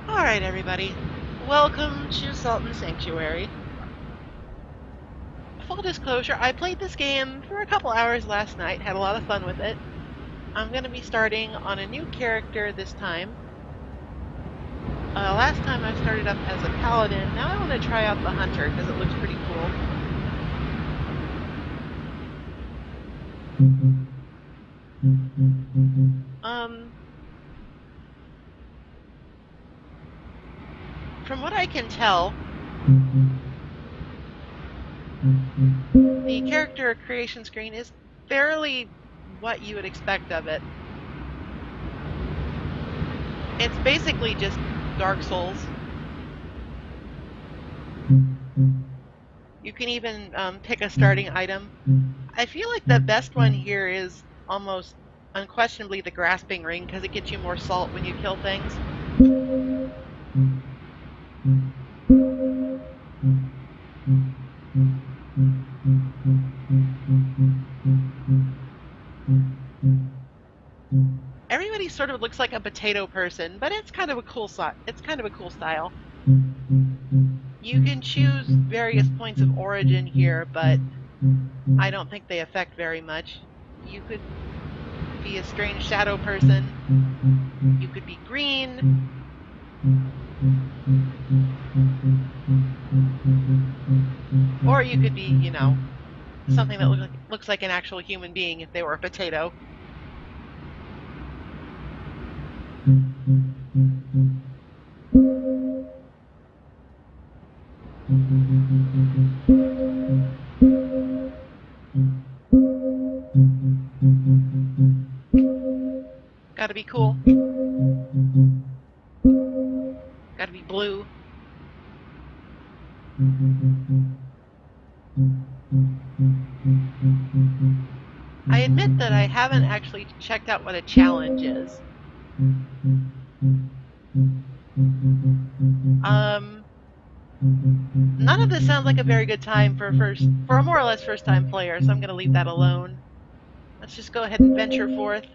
Alright, everybody. Welcome to Sultan Sanctuary. Full disclosure, I played this game for a couple hours last night, had a lot of fun with it. I'm going to be starting on a new character this time. Last time I started up as a paladin. Now I want to try out the hunter because it looks pretty cool. From what I can tell, the character creation screen is fairly what you would expect of it. It's basically just Dark Souls. You can even pick a starting item. I feel like the best one here is almost unquestionably the grasping ring because it gets you more salt when you kill things. Everybody sort of looks like a potato person, but it's kind of a cool style. You can choose various points of origin here, but I don't think they affect very much. You could be a strange shadow person. You could be green. Or you could be, you know, something that looks like an actual human being if they were a potato. Gotta be cool. Gotta be blue. I admit that I haven't actually checked out what a challenge is. None of this sounds like a very good time for a more or less first-time player, so I'm going to leave that alone. Let's just go ahead and venture forth.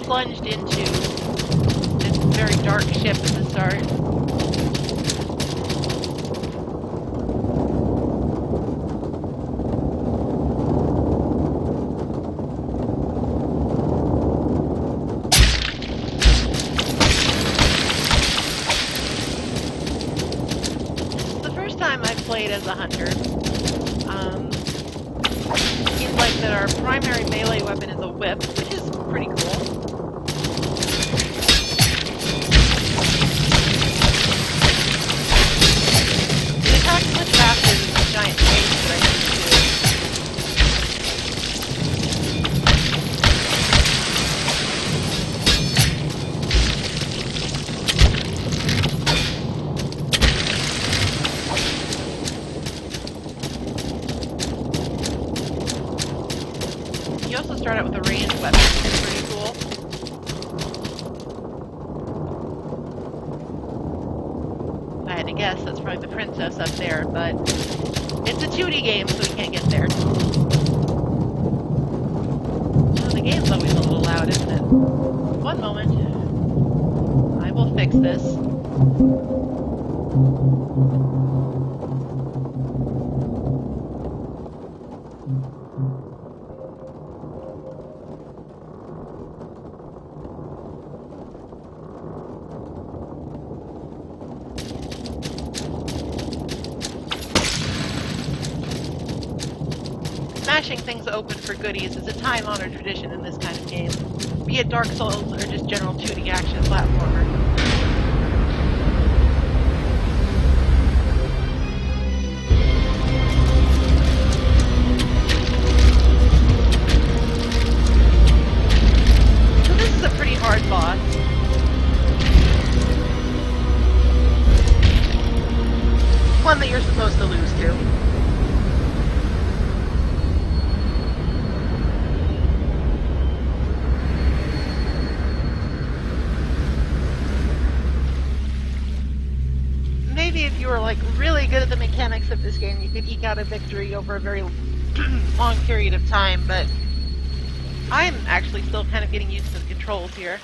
Plunged into this very dark ship at the start. This is the first time I've played as a hunter. Seems like that our primary melee weapon is a whip, which is pretty cool. Giant cage that I need to do. You also start out with a ranged weapon, which is pretty cool. If I had to guess, that's probably the princess up there, but it's a 2D game, so we can't get there. Oh, the game's always a little loud, isn't it? One moment. I will fix this. Smashing things open for goodies is a time-honored tradition in this kind of game, be it Dark Souls or just general 2D action platformer. So this is a pretty hard boss. One that you're supposed to lose to. Maybe if you were like really good at the mechanics of this game, you could eke out a victory over a very long period of time, but I'm actually still kind of getting used to the controls here.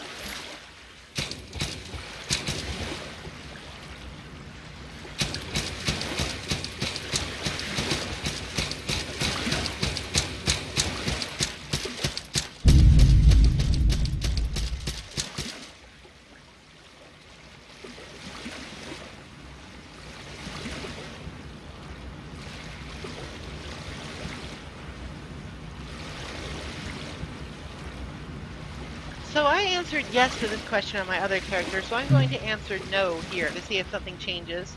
So I answered yes to this question on my other character, so I'm going to answer no here to see if something changes.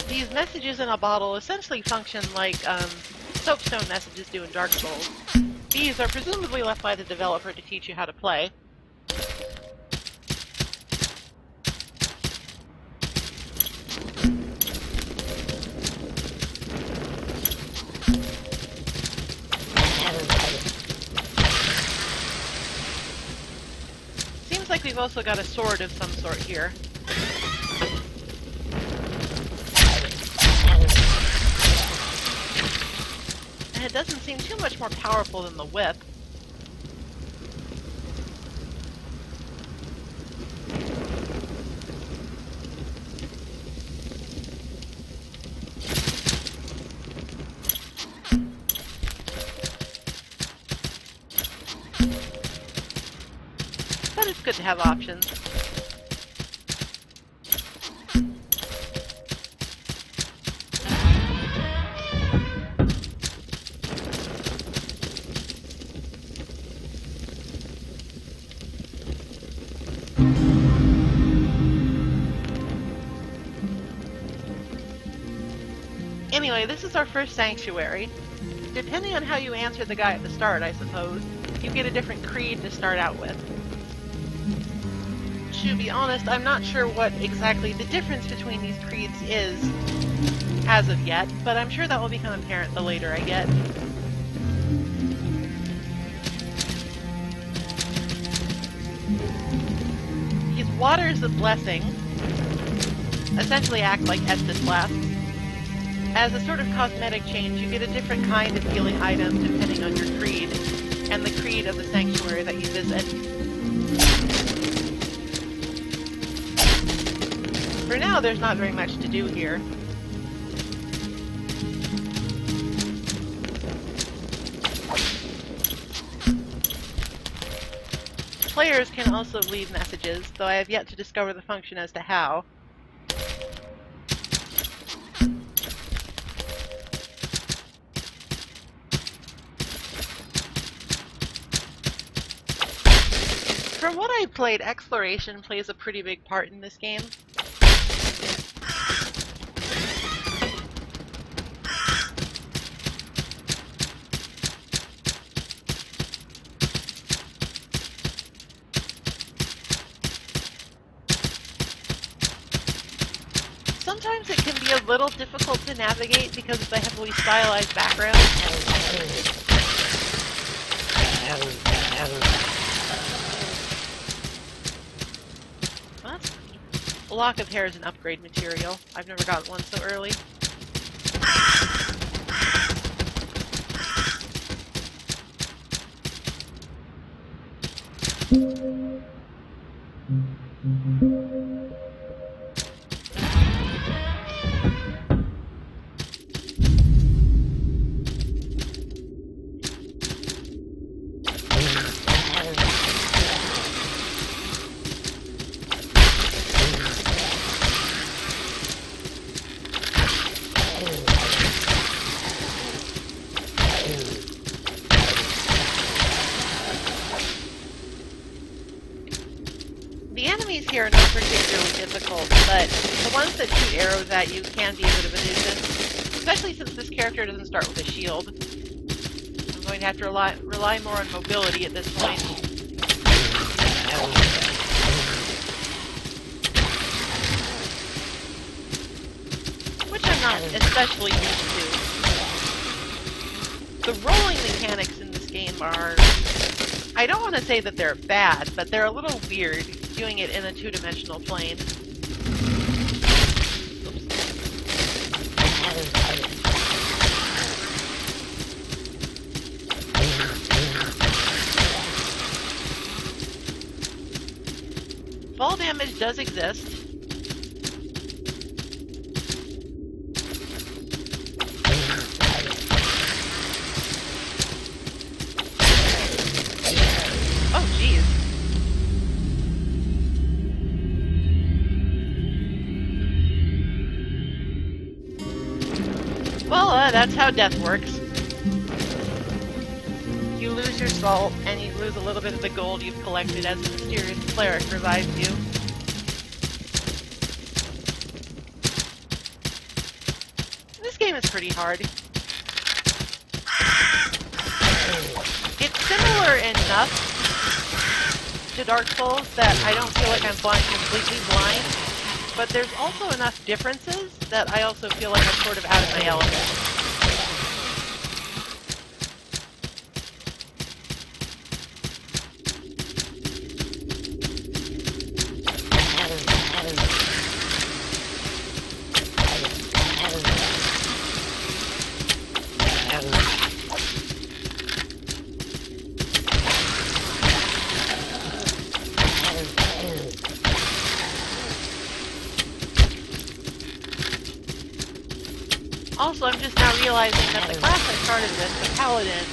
These messages in a bottle essentially function like soapstone messages do in Dark Souls. These are presumably left by the developer to teach you how to play. Seems like we've also got a sword of some sort here. It doesn't seem too much more powerful than the whip. But it's good to have options. Anyway, this is our first sanctuary. Depending on how you answer the guy at the start, I suppose, you get a different creed to start out with. To be honest, I'm not sure what exactly the difference between these creeds is as of yet, but I'm sure that will become apparent the later I get. These waters of blessing essentially act like Estus flasks. As a sort of cosmetic change, you get a different kind of healing item depending on your creed, and the creed of the sanctuary that you visit. For now, there's not very much to do here. Players can also leave messages, though I have yet to discover the function as to how. From what I played, exploration plays a pretty big part in this game. little difficult to navigate because of the heavily stylized background. Well, that's funny. A lock of hair is an upgrade material. I've never gotten one so early. The enemies here are not particularly difficult, but the ones that shoot arrows at you can be a bit of a nuisance, especially since this character doesn't start with a shield. I'm going to have to rely more on mobility at this point. Which I'm not especially used to. The rolling mechanics in this game are... I don't want to say that they're bad, but they're a little weird, doing it in a two-dimensional plane. Fall damage does exist. Oh, geez. Well, that's how death works. You lose your salt, and you lose a little bit of the gold you've collected as a mysterious cleric revives you. This game is pretty hard. It's similar enough to Dark Souls that I don't feel like I'm flying completely blind, but there's also enough differences that I also feel like I'm sort of out of my element. Also, I'm just now realizing that the class I started with, the Paladin,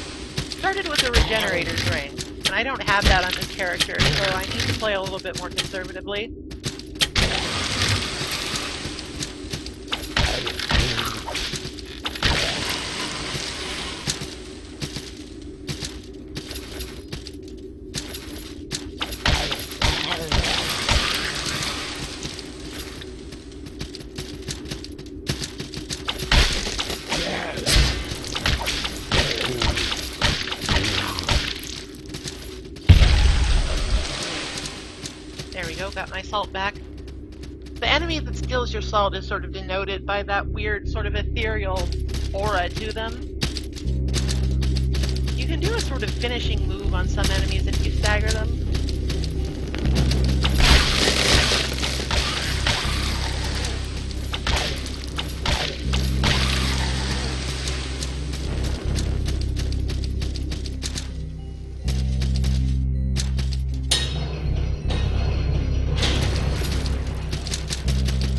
started with the Regenerator's Ring, and I don't have that on this character, so I need to play a little bit more conservatively. There we go, got my salt back. The enemy that steals your salt is sort of denoted by that weird sort of ethereal aura to them. You can do a sort of finishing move on some enemies if you stagger them.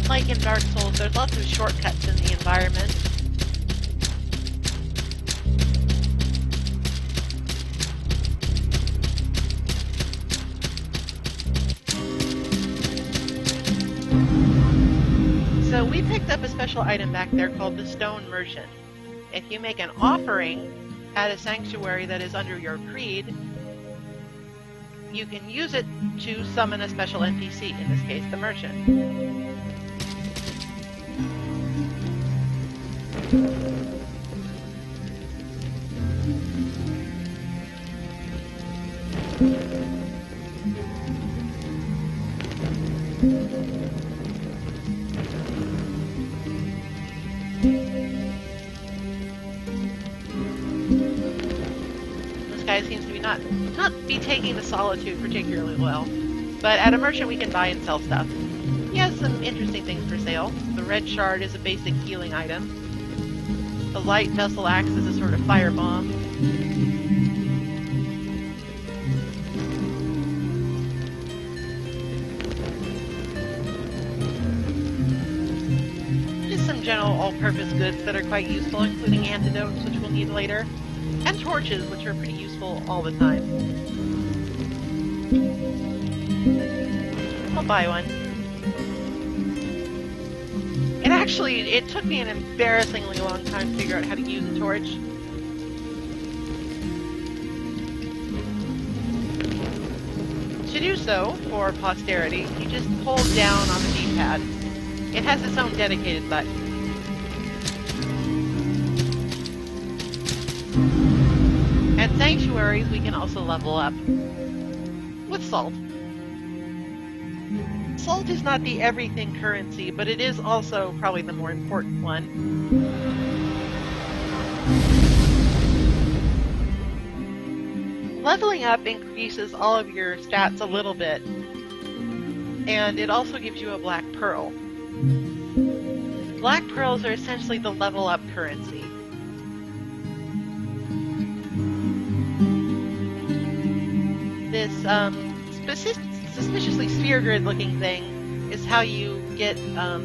Like in Dark Souls, there's lots of shortcuts in the environment. So we picked up a special item back there called the Stone Merchant. If you make an offering at a sanctuary that is under your creed, you can use it to summon a special NPC, in this case the Merchant. this guy seems to be not be taking the solitude particularly well. But at a merchant we can buy and sell stuff. He has some interesting things for sale. The red shard is a basic healing item. The light vessel axe is a sort of firebomb. Just some general all-purpose goods that are quite useful, including antidotes, which we'll need later, and torches, which are pretty useful all the time. I'll buy one. It took me an embarrassingly long time to figure out how to use a torch. To do so, for posterity, you just hold down on the D-pad. It has its own dedicated button. At sanctuaries, we can also level up with salt. Salt is not the everything currency, but it is also probably the more important one. Leveling up increases all of your stats a little bit, and it also gives you a black pearl. Black pearls are essentially the level up currency. This suspiciously sphere grid looking thing is how you get, I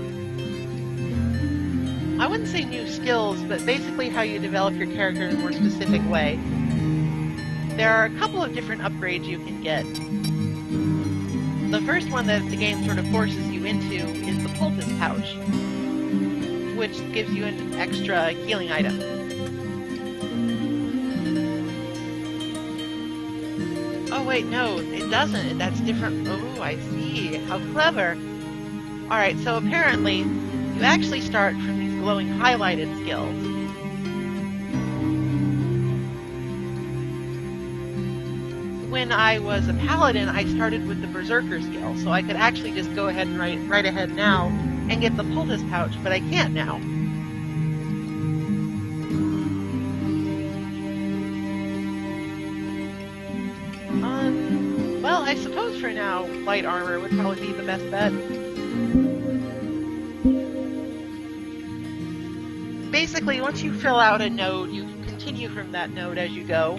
wouldn't say new skills, but basically how you develop your character in a more specific way. There are a couple of different upgrades you can get. The first one that the game sort of forces you into is the poultice pouch, which gives you an extra healing item. Oh wait, no, it doesn't. That's different. Oh, I see. How clever. Alright, so apparently, you actually start from these glowing highlighted skills. When I was a paladin, I started with the berserker skill, so I could actually just go ahead and right ahead now and get the poultice pouch, but I can't now. Well, I suppose for now, light armor would probably be the best bet. Basically, once you fill out a node, you can continue from that node as you go.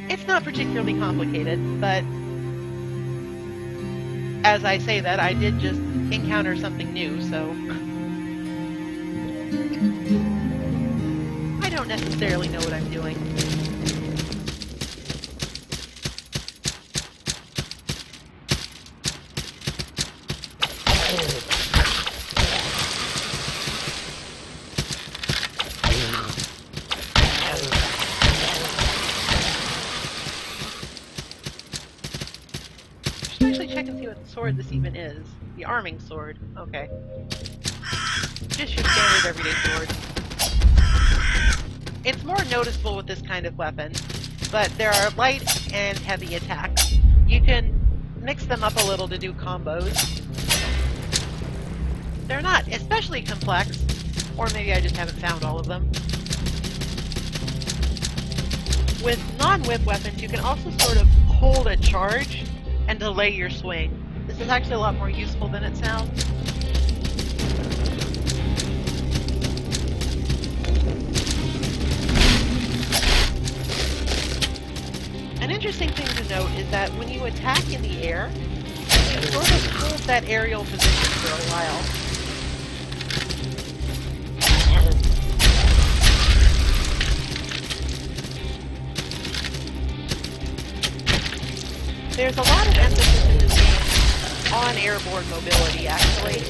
It's not particularly complicated, but as I say that, I did just encounter something new, so I don't necessarily know what I'm doing. Check and see what sword this even is. The arming sword. Okay. Just your standard everyday sword. It's more noticeable with this kind of weapon, but there are light and heavy attacks. You can mix them up a little to do combos. They're not especially complex, or maybe I just haven't found all of them. With non-whip weapons, you can also sort of hold a charge and delay your swing. This is actually a lot more useful than it sounds. An interesting thing to note is that when you attack in the air, you sort of hold that aerial position for a while. There's a lot of emphasis in this game on airborne mobility, actually.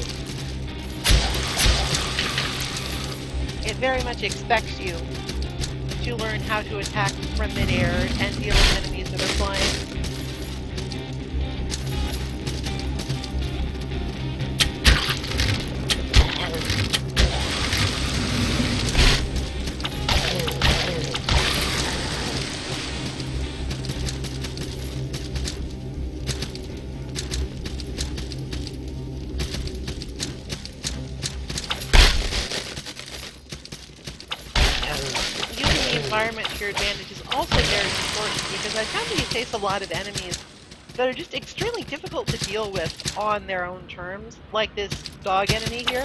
It very much expects you to learn how to attack from midair and deal with enemies that are flying. environment to your advantage is also very important, because I found that you face a lot of enemies that are just extremely difficult to deal with on their own terms, like this dog enemy here.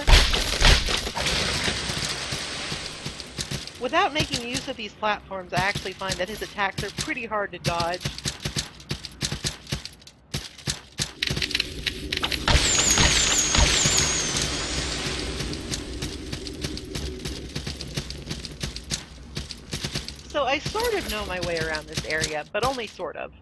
Without making use of these platforms, I actually find that his attacks are pretty hard to dodge. So I sort of know my way around this area, but only sort of.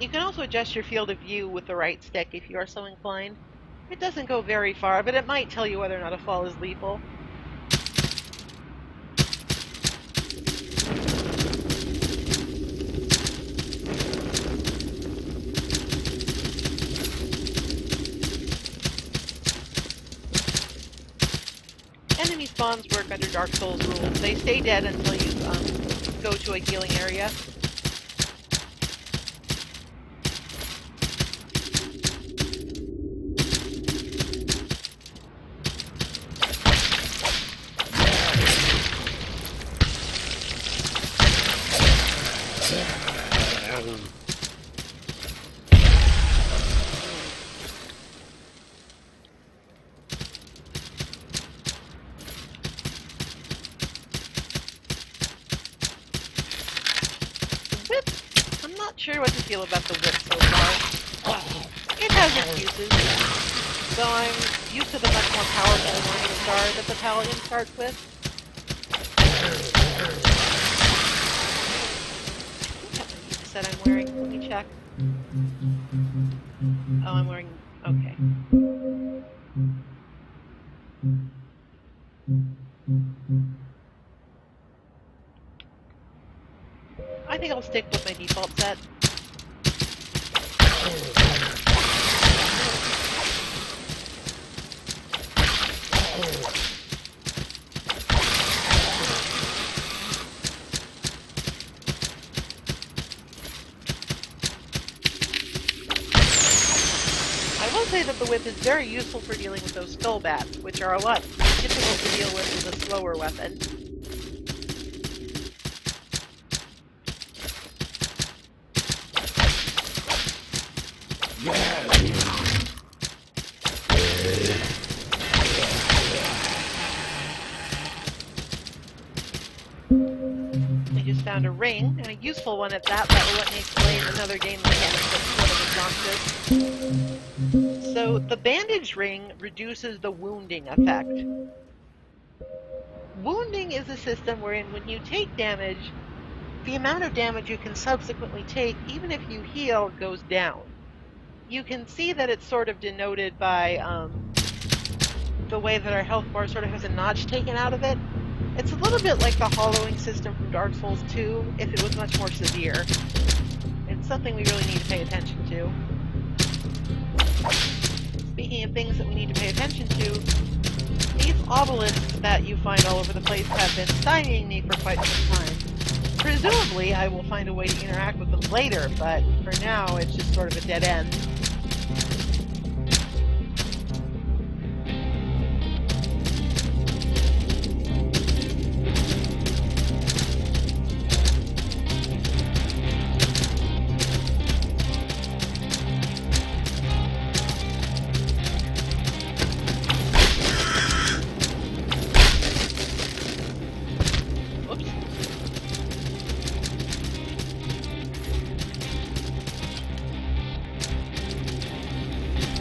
You can also adjust your field of view with the right stick if you are so inclined. It doesn't go very far, but it might tell you whether or not a fall is lethal. Enemy spawns work under Dark Souls rules. They stay dead until you go to a healing area. Whip. I'm not sure what to feel about the whip so far. It has its uses, though I'm used to the much more powerful Morning Star that the Paladin starts with. I think that's the set I'm wearing. Let me check. Oh, I'm wearing... okay. I think I'll stick with my default set. I will say that the whip is very useful for dealing with those skull bats, which are a lot difficult to deal with a slower weapon. I just found a ring, and a useful one at that will let me explain another game mechanic that's sort of exhaustive. So the bandage ring reduces the wounding effect. Wounding is a system wherein when you take damage, the amount of damage you can subsequently take, even if you heal, goes down. You can see that it's sort of denoted by the way that our health bar sort of has a notch taken out of it. It's a little bit like the hollowing system from Dark Souls 2, if it was much more severe. It's something we really need to pay attention to. Speaking of things that we need to pay attention to, these obelisks that you find all over the place have been stymieing me for quite some time. Presumably, I will find a way to interact with them later, but for now, it's just sort of a dead end.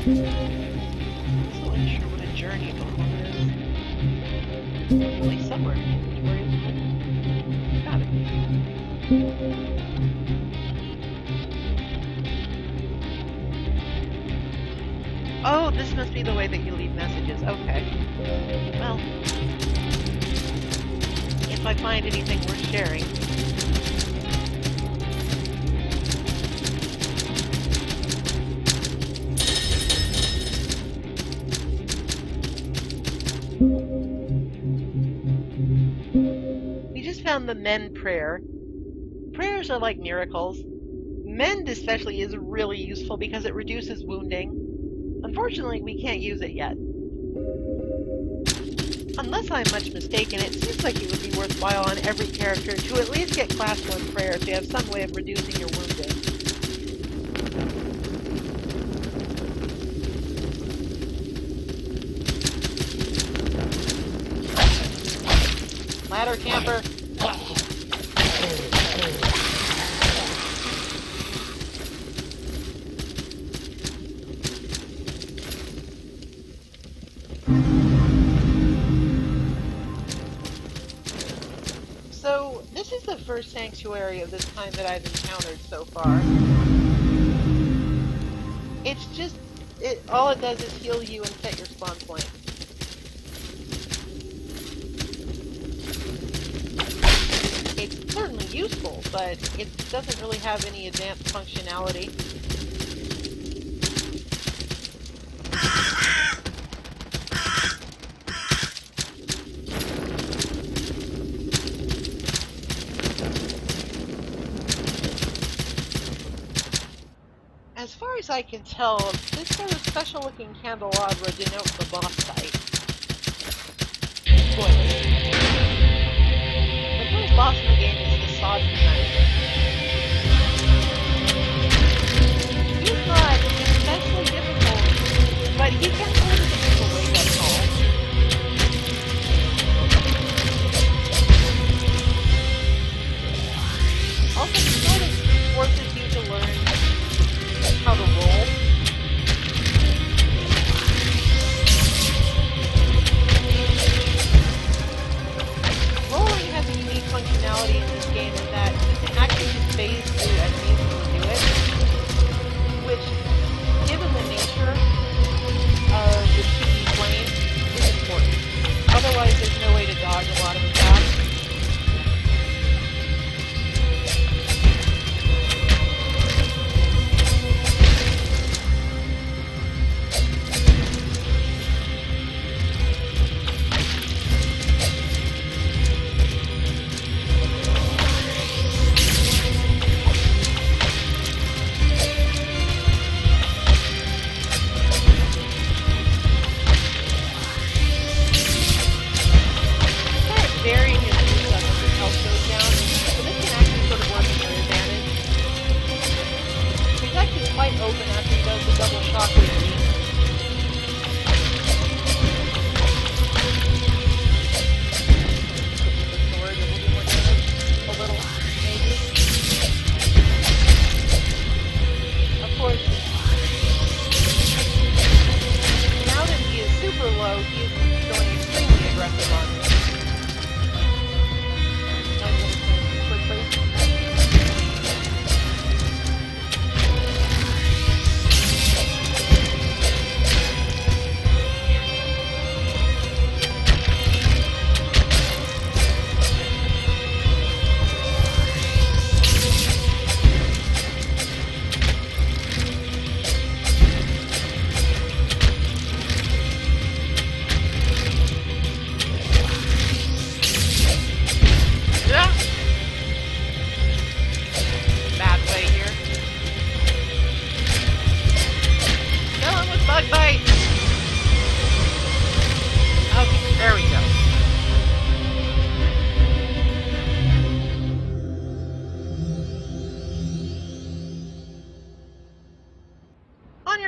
I'm so unsure what a journey before is. Probably somewhere in the inventory. Got it. Oh, this must be the way that you leave messages. Okay. Well, if I find anything worth sharing. Found the Mend prayer. Prayers are like miracles. Mend especially is really useful because it reduces wounding. Unfortunately, we can't use it yet. Unless I'm much mistaken, it seems like it would be worthwhile on every character to at least get class 1 prayer so you have some way of reducing your wounded. Ladder camper. So, this is the first sanctuary of this kind that I've encountered so far. It's just, all it does is heal you and set your spawn point. It's certainly useful, but it doesn't really have any advanced functionality. As far as I can tell, this sort of special-looking candelabra denotes the boss fight. Spoilers. The first boss in the game is the sod knight. He's not especially difficult, but he can sort of give a wake-up call. Also, he sort of forces you to learn how to roll. Rolling has a unique functionality in this game in that you can actually phase through enemies when you do it, which, given the nature of the 2D plane, is important. Otherwise, there's no way to dodge a lot of attacks.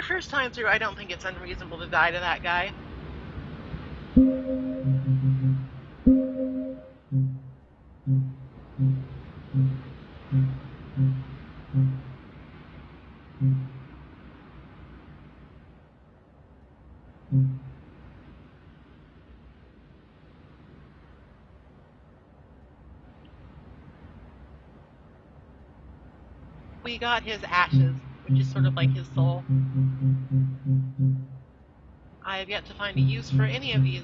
First time through, I don't think it's unreasonable to die to that guy. We got his ashes, which is sort of like his soul. I have yet to find a use for any of these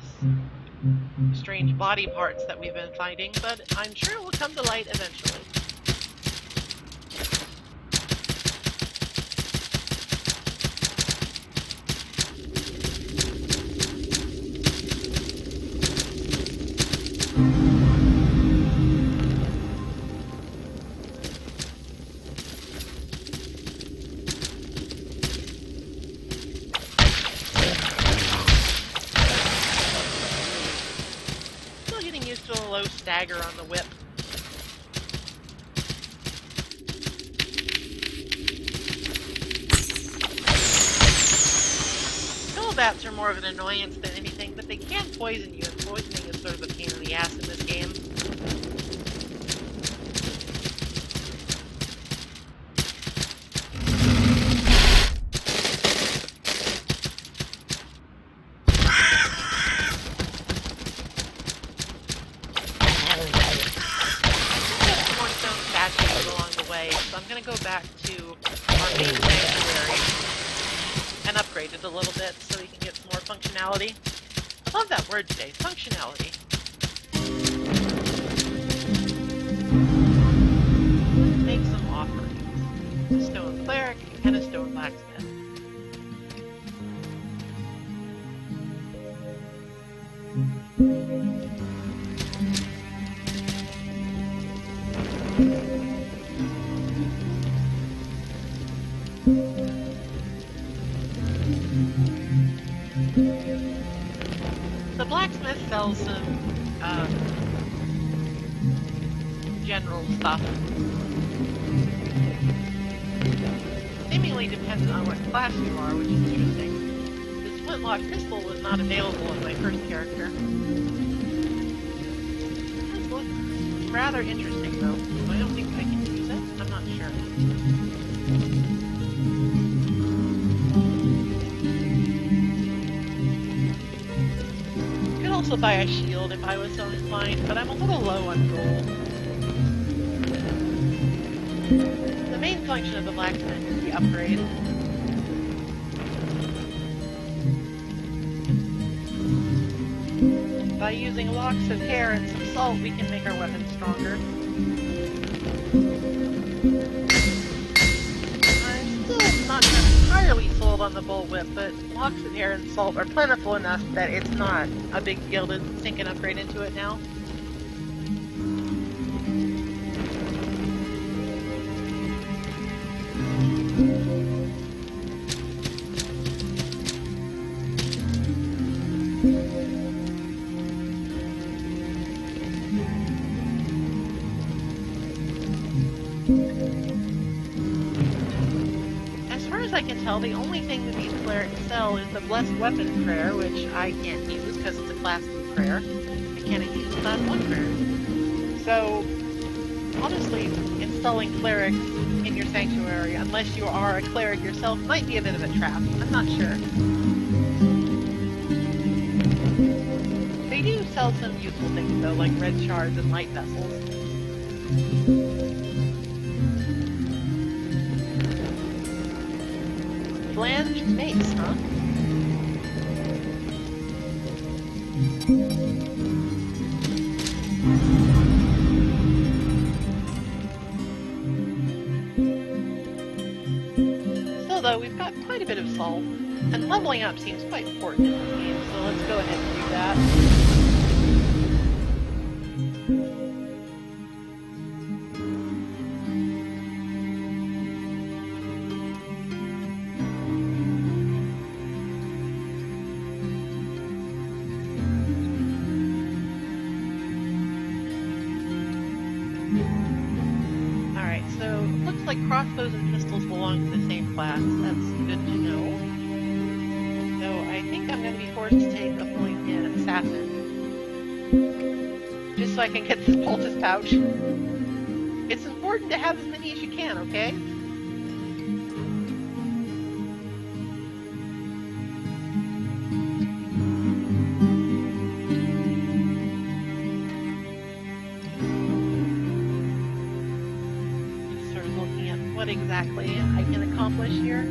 strange body parts that we've been finding, but I'm sure it will come to light eventually. dagger on the whip. Bats are more of an annoyance than anything, but they can poison you, and poisoning is sort of a pain in the ass in this game. More stone statues along the way, so I'm going to go back to our main sanctuary and upgrade it a little bit so we can get some more functionality. I love that word today, functionality. Make some offerings. A stone cleric and a stone blacksmith. The blacksmith sells some general stuff. Seemingly dependent on what class you are, which is interesting. This flintlock pistol was not available in my first character. This looks rather interesting though. I don't think I can use it. I'm not sure. Also buy a shield if I was so inclined, but I'm a little low on gold. The main function of the blacksmith is the upgrade. By using locks of hair and some salt, we can make our weapons stronger. I'm still not entirely sold on the bullwhip, but locks of hair and salt are plentiful enough that it's not a big deal to sink an upgrade into it now. I can tell, the only thing that these clerics sell is the Blessed Weapon Prayer, which I can't use because it's a class 2 prayer. I can't use class 1 prayer. So, honestly, installing clerics in your sanctuary, unless you are a cleric yourself, might be a bit of a trap. I'm not sure. They do sell some useful things, though, like red shards and light vessels. Flanged mace, huh? Still though, we've got quite a bit of salt, and leveling up seems quite important in this game, so let's go ahead and do that. Crossbows and pistols belong to the same class. That's good to know. So I think I'm going to be forced to take a point in Assassin. Just so I can get this poultice pouch. It's important to have as many as you can, okay? What exactly I can accomplish here.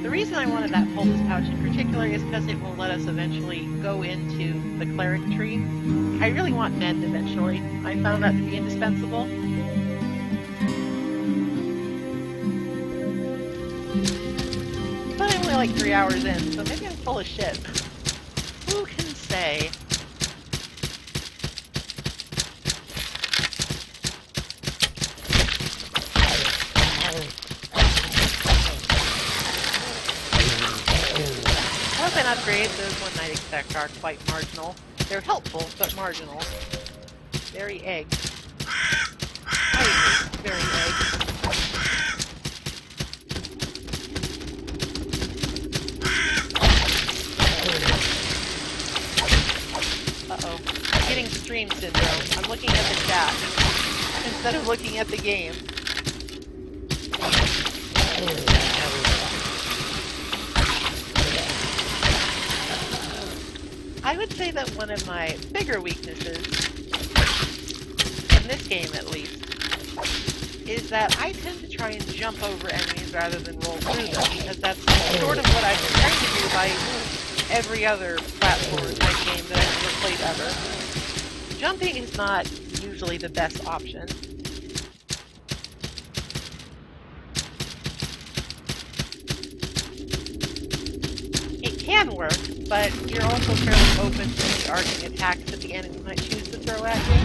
The reason I wanted that poultice pouch in particular is because it will let us eventually go into the cleric tree. I really want Mend eventually. I found that to be indispensable. But I'm only like 3 hours in, so maybe I'm full of shit. Who can say? Weapon upgrades, those one might expect, are quite marginal. They're helpful, but marginal. Very egg. I agree. Very egg. Uh-oh. I'm getting stream syndrome. I'm looking at the chat instead of looking at the game. I would say that one of my bigger weaknesses, in this game at least, is that I tend to try and jump over enemies rather than roll through them, because that's sort of what I've been trying to do by every other platform type game that I've ever played ever. Jumping is not usually the best option. It can work, but you're also fairly open to the arcing attacks that the enemy might choose to throw at you.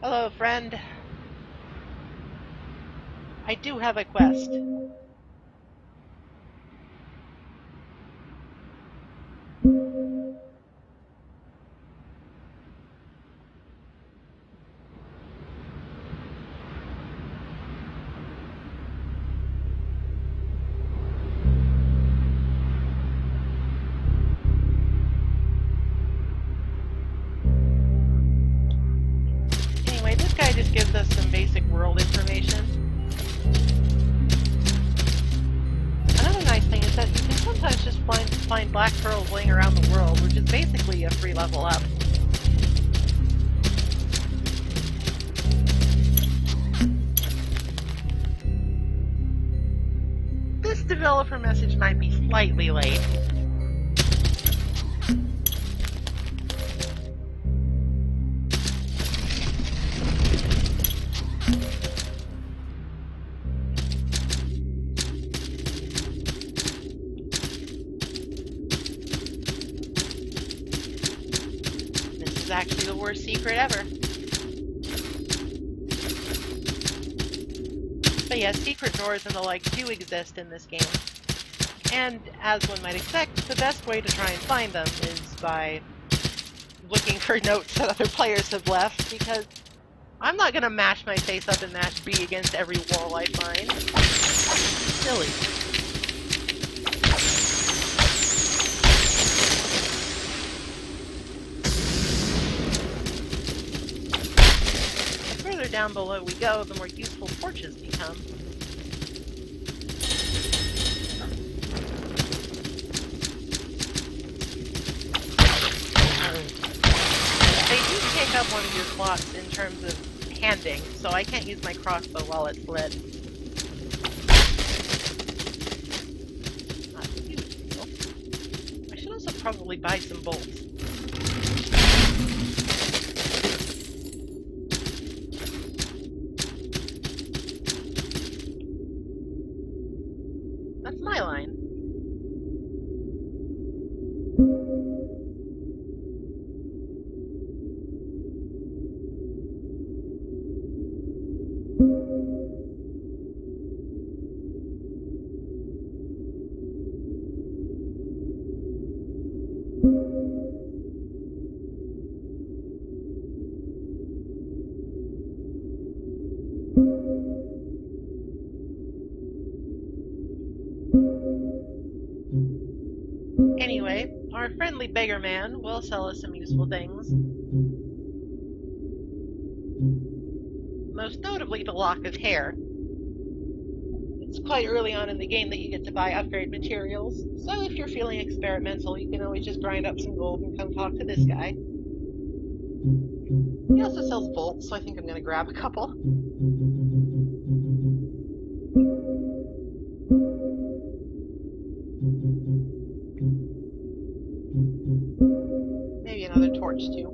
Hello, friend. I do have a quest. Anyway, this guy just gives us some basic world information. Another nice thing is that you can sometimes just find black pearls laying around the world, which is basically a free level up. This developer message might be slightly late. Actually the worst secret ever. But yeah, secret doors and the like do exist in this game. And as one might expect, the best way to try and find them is by looking for notes that other players have left, because I'm not gonna mash my face up and mash B against every wall I find. Silly. Down below we go, the more useful torches become. They do take up one of your slots in terms of handing, so I can't use my crossbow while it's lit. Not useful. I should also probably buy some bolts. That's my line. Anyway, our friendly beggar man will sell us some useful things. Most notably, the lock of hair. It's quite early on in the game that you get to buy upgrade materials, so if you're feeling experimental, you can always just grind up some gold and come talk to this guy. He also sells bolts, so I think I'm going to grab a couple. Maybe another torch, too.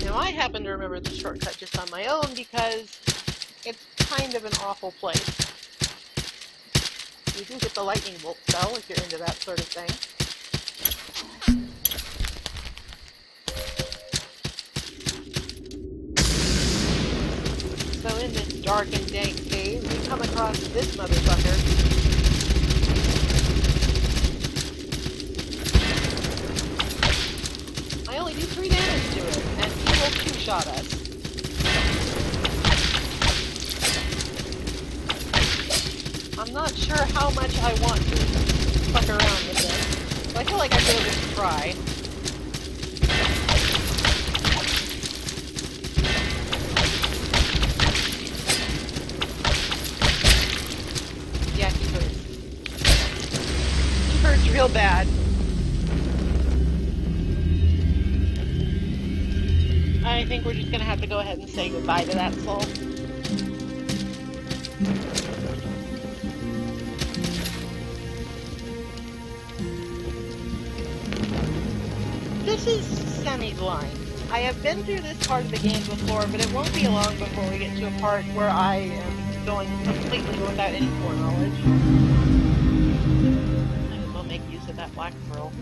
Now, I happen to remember the shortcut just on my own because it's kind of an awful place. You do get the lightning bolt spell if you're into that sort of thing. So in this dark and dank cave, we come across this motherfucker. I only do 3 damage to it, and he will 2-shot us. I'm not sure how much I want to fuck around with this, but I feel like I should at least try. Yeah, he hurts. He hurts real bad. I think we're just gonna have to go ahead and say goodbye to that soul. This is semi-blind. I have been through this part of the game before, but it won't be long before we get to a part where I am going completely without any foreknowledge. I will make use of that black pearl.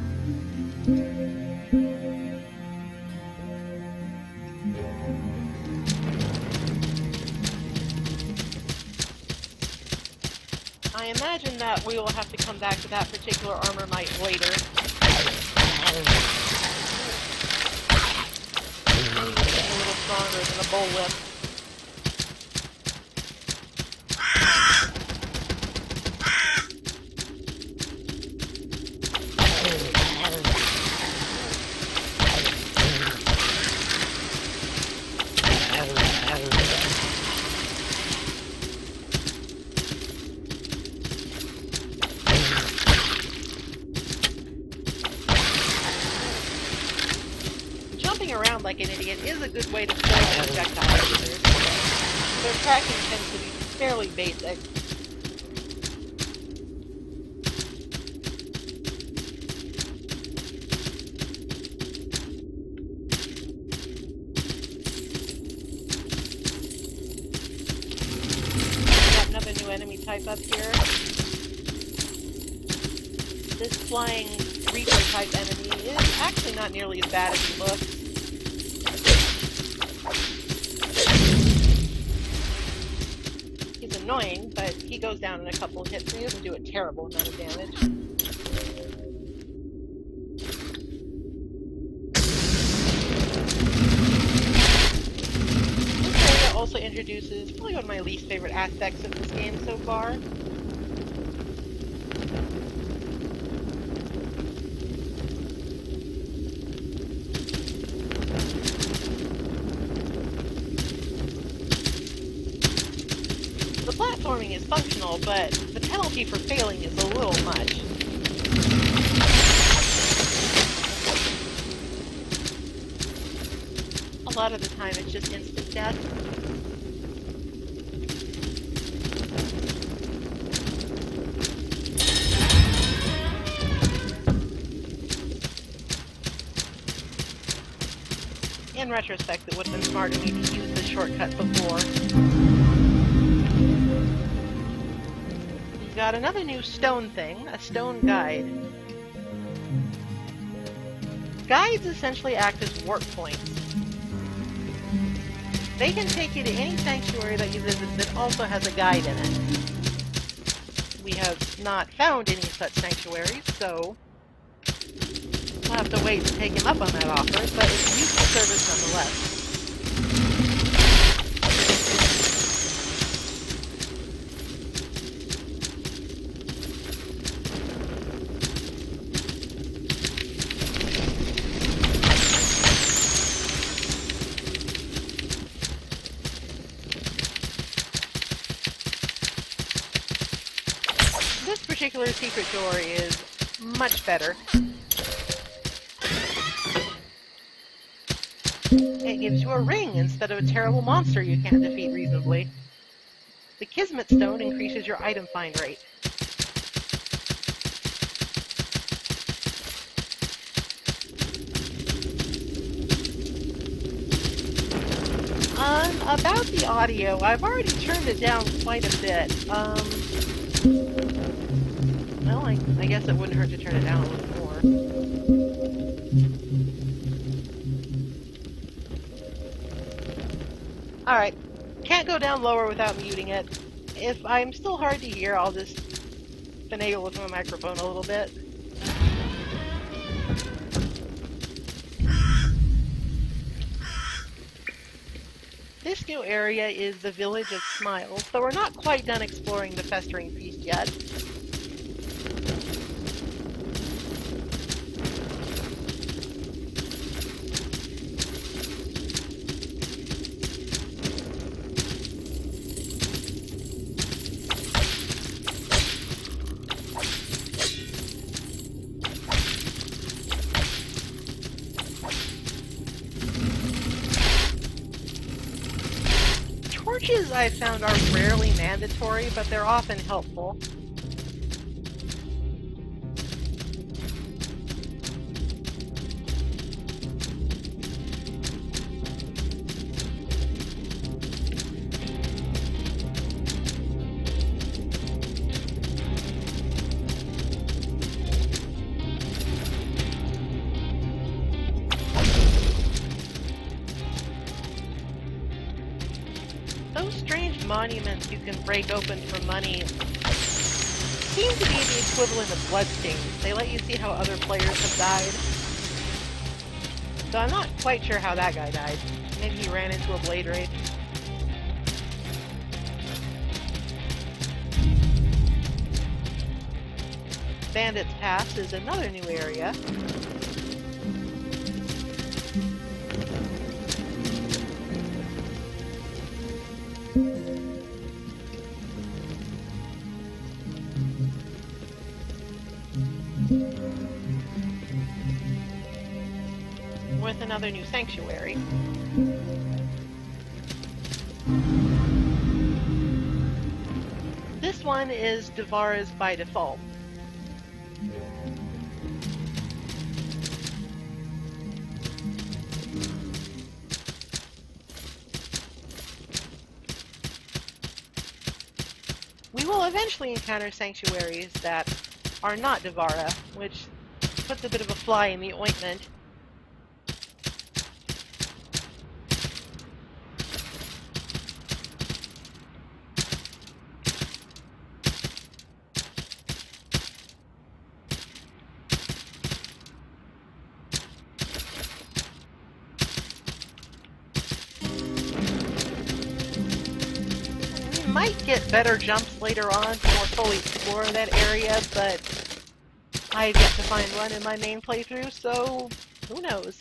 I imagine that we will have to come back to that particular armor might later. Maybe it's a little stronger than a bullwhip. Around like an idiot is a good way to foil projectile users. Their tracking tends to be fairly basic. Got another new enemy type up here. This flying Reaper type enemy is actually not nearly as bad as he looks. He's annoying, but he goes down in a couple of hits, and he doesn't do a terrible amount of damage. This area also introduces probably one of my least favorite aspects of this game so far. The platforming is functional, but the penalty for failing is a little much. A lot of the time it's just instant death. In retrospect, it would have been smart of me to use this shortcut before. Got another new stone thing, a stone guide. Guides essentially act as warp points. They can take you to any sanctuary that you visit that also has a guide in it. We have not found any such sanctuaries, so we'll have to wait to take him up on that offer, but it's a useful service nonetheless. This particular secret door is much better. It gives you a ring instead of a terrible monster you can't defeat reasonably. The Kismet Stone increases your item find rate. About the audio, I've already turned it down quite a bit. Well, I guess it wouldn't hurt to turn it down a little more. Alright, can't go down lower without muting it. If I'm still hard to hear, I'll just finagle with my microphone a little bit. This new area is the Village of Smiles, though we're not quite done exploring the Festering Feast yet. Torches, I've found, are rarely mandatory, but they're often helpful. Those strange monuments you can break open for money seem to be the equivalent of bloodstains. They let you see how other players have died. So I'm not quite sure how that guy died. Maybe he ran into a blade wraith. Bandit's Pass is another new area. With another new sanctuary. This one is Devara's by default. We will eventually encounter sanctuaries that are not Devara, which puts a bit of a fly in the ointment. Might get better jumps later on to more fully explore that area, but I've yet to find one in my main playthrough, so who knows?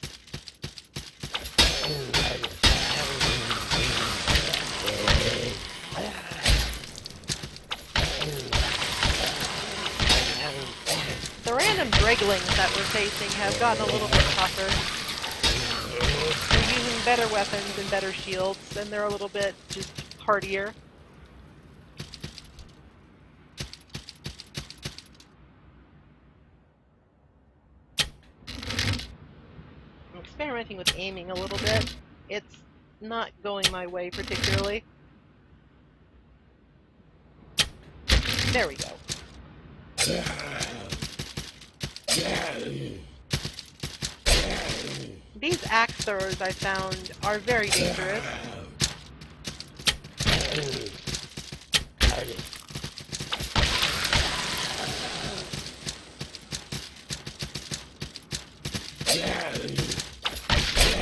The random dreglings that we're facing have gotten a little bit tougher. They're using better weapons and better shields, and they're a little bit just hardier. Experimenting with aiming a little bit. It's not going my way particularly. There we go. These axe throwers I found are very dangerous.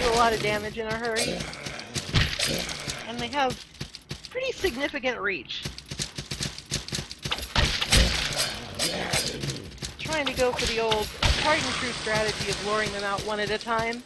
Do a lot of damage in a hurry, and they have pretty significant reach. Trying to go for the old tried and true strategy of luring them out one at a time.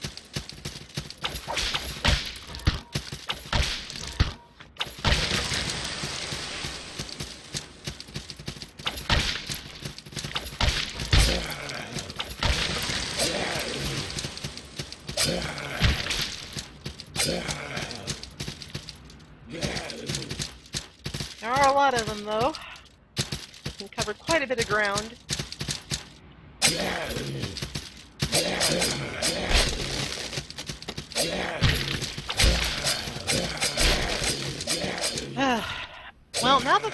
There are a lot of them, though. We can cover quite a bit of ground.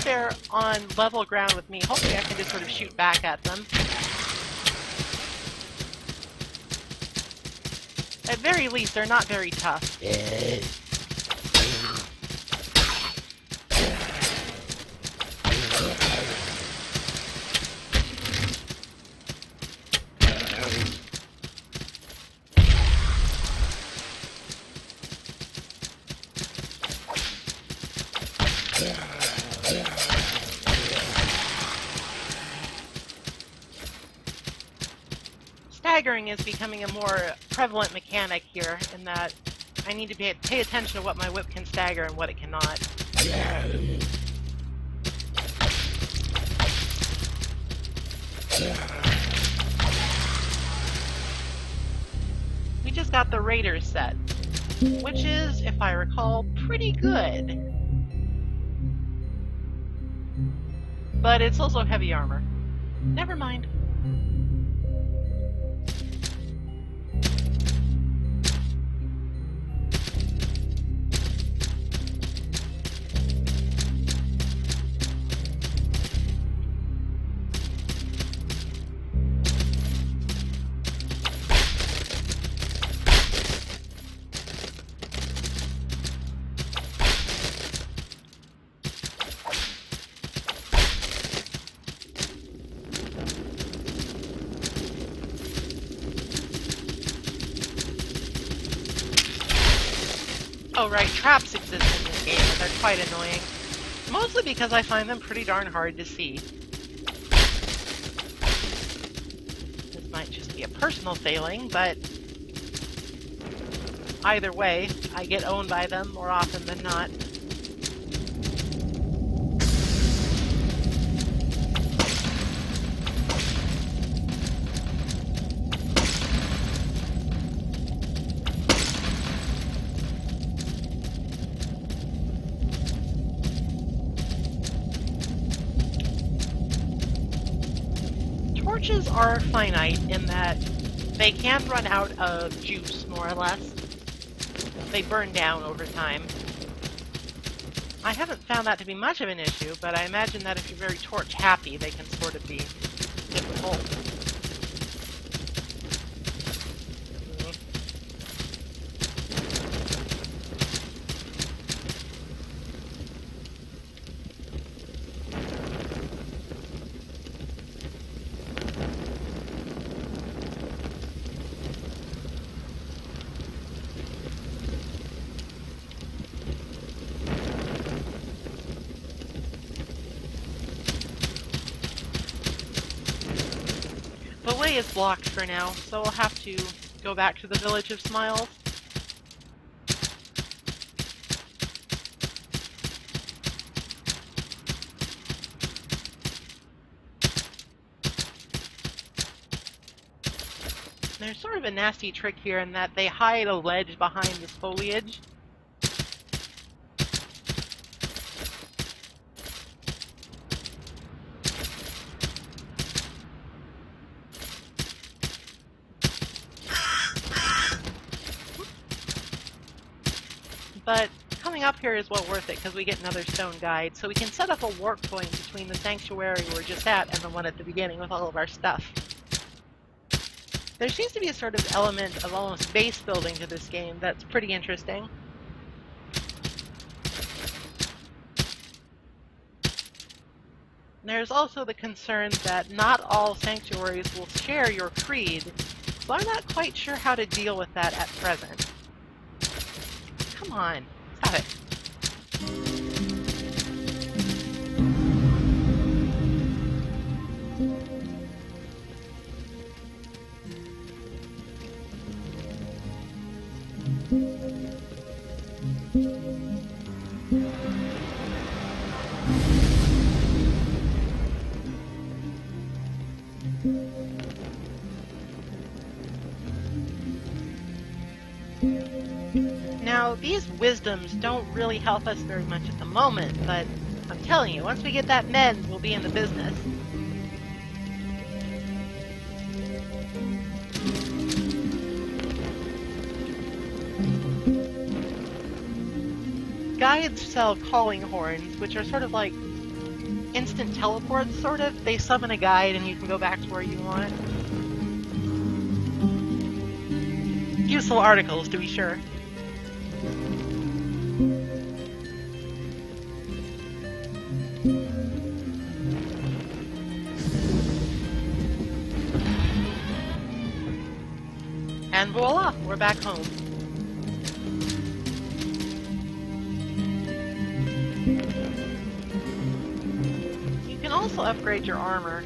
they're on level ground with me, hopefully I can just sort of shoot back at them. At very least, they're not very tough. Staggering is becoming a more prevalent mechanic here, in that I need to pay attention to what my whip can stagger and what it cannot. We just got the Raiders set, which is, if I recall, pretty good. But it's also heavy armor. Never mind. Oh right, traps exist in this game, and they're quite annoying. Mostly because I find them pretty darn hard to see. This might just be a personal failing, but either way, I get owned by them more often than not. Torches are finite in that they can run out of juice, more or less. They burn down over time. I haven't found that to be much of an issue, but I imagine that if you're very torch happy, they can sort of be difficult. The way is blocked for now, so I'll have to go back to the Village of Smiles. There's sort of a nasty trick here in that they hide a ledge behind this foliage. But coming up here is well worth it because we get another stone guide, so we can set up a warp point between the sanctuary we're just at and the one at the beginning with all of our stuff. There seems to be a sort of element of almost base building to this game that's pretty interesting. There's also the concern that not all sanctuaries will share your creed, so I'm not quite sure how to deal with that at present. Come on, stop it. Now, these wisdoms don't really help us very much at the moment, but I'm telling you, once we get that mend, we'll be in the business. Guides sell calling horns, which are sort of like instant teleports, sort of. They summon a guide and you can go back to where you want. Useful articles, to be sure. And voila, we're back home. You can also upgrade your armor.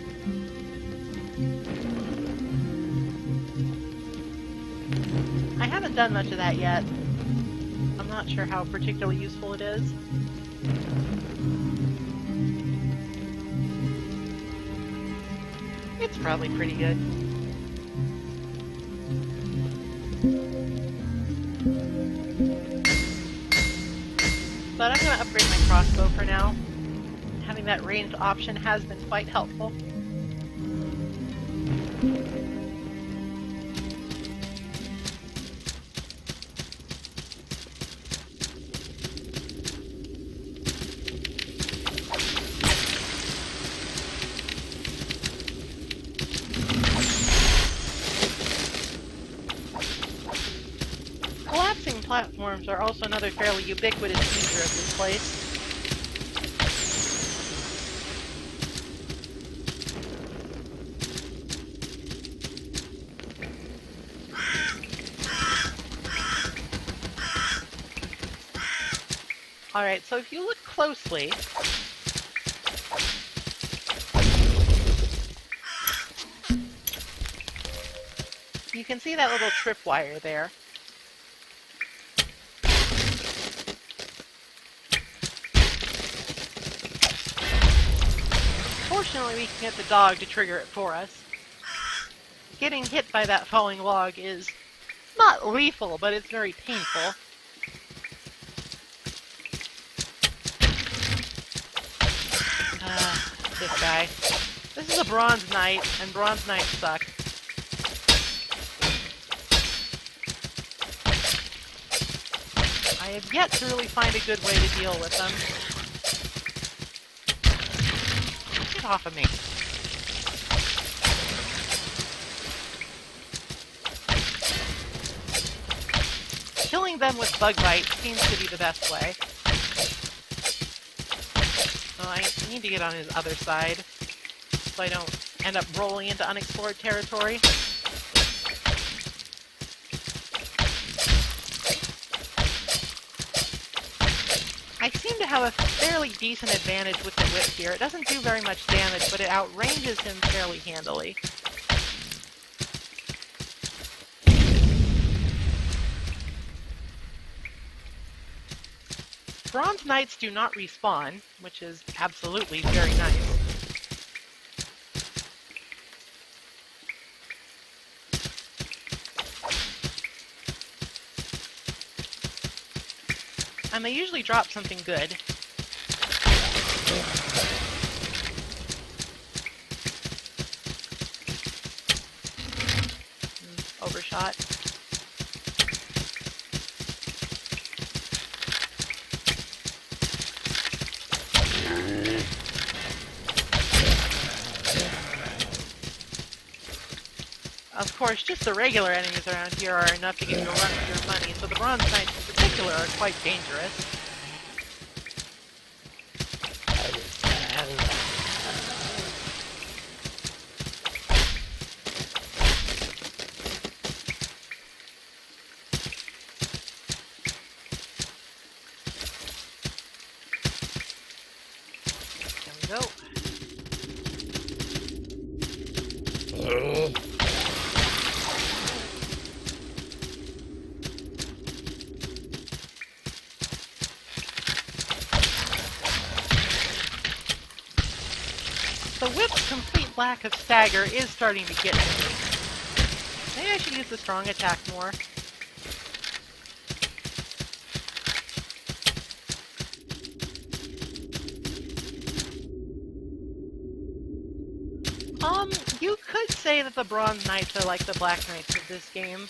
I haven't done much of that yet. I'm not sure how particularly useful it is. It's probably pretty good. But I'm going to upgrade my crossbow for now. Having that ranged option has been quite helpful. Collapsing platforms are also another fairly ubiquitous feature of this place. Alright, so if you look closely, you can see that little tripwire there. Fortunately, we can get the dog to trigger it for us. Getting hit by that falling log is not lethal, but it's very painful. This guy. This is a Bronze Knight, and Bronze Knights suck. I have yet to really find a good way to deal with them. Get off of me. Killing them with bug bite seems to be the best way. Oh, I need to get on his other side so I don't end up rolling into unexplored territory. I seem to have a fairly decent advantage with the whip here. It doesn't do very much damage, but it outranges him fairly handily. Bronze Knights do not respawn, which is absolutely very nice. And they usually drop something good. Overshot. Of course, just the regular enemies around here are enough to give you a run for your money, so the Bronze Knights in particular are quite dangerous. There we go. The whip's complete lack of stagger is starting to get to me. Maybe I should use the strong attack more. You could say that the Bronze Knights are like the Black Knights of this game,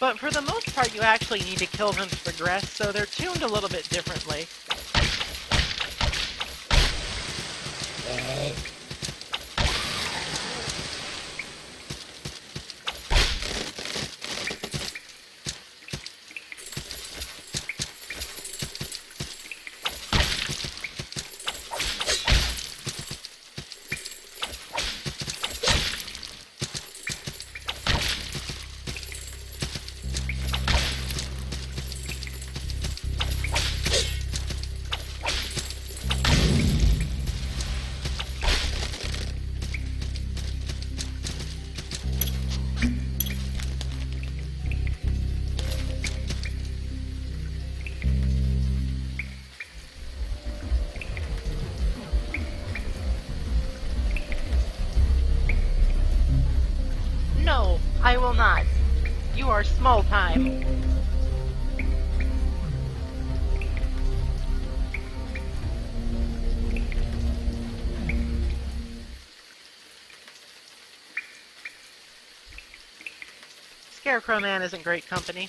but for the most part you actually need to kill them to progress, so they're tuned a little bit differently. No, I will not. You are small time. Scarecrow Man isn't great company.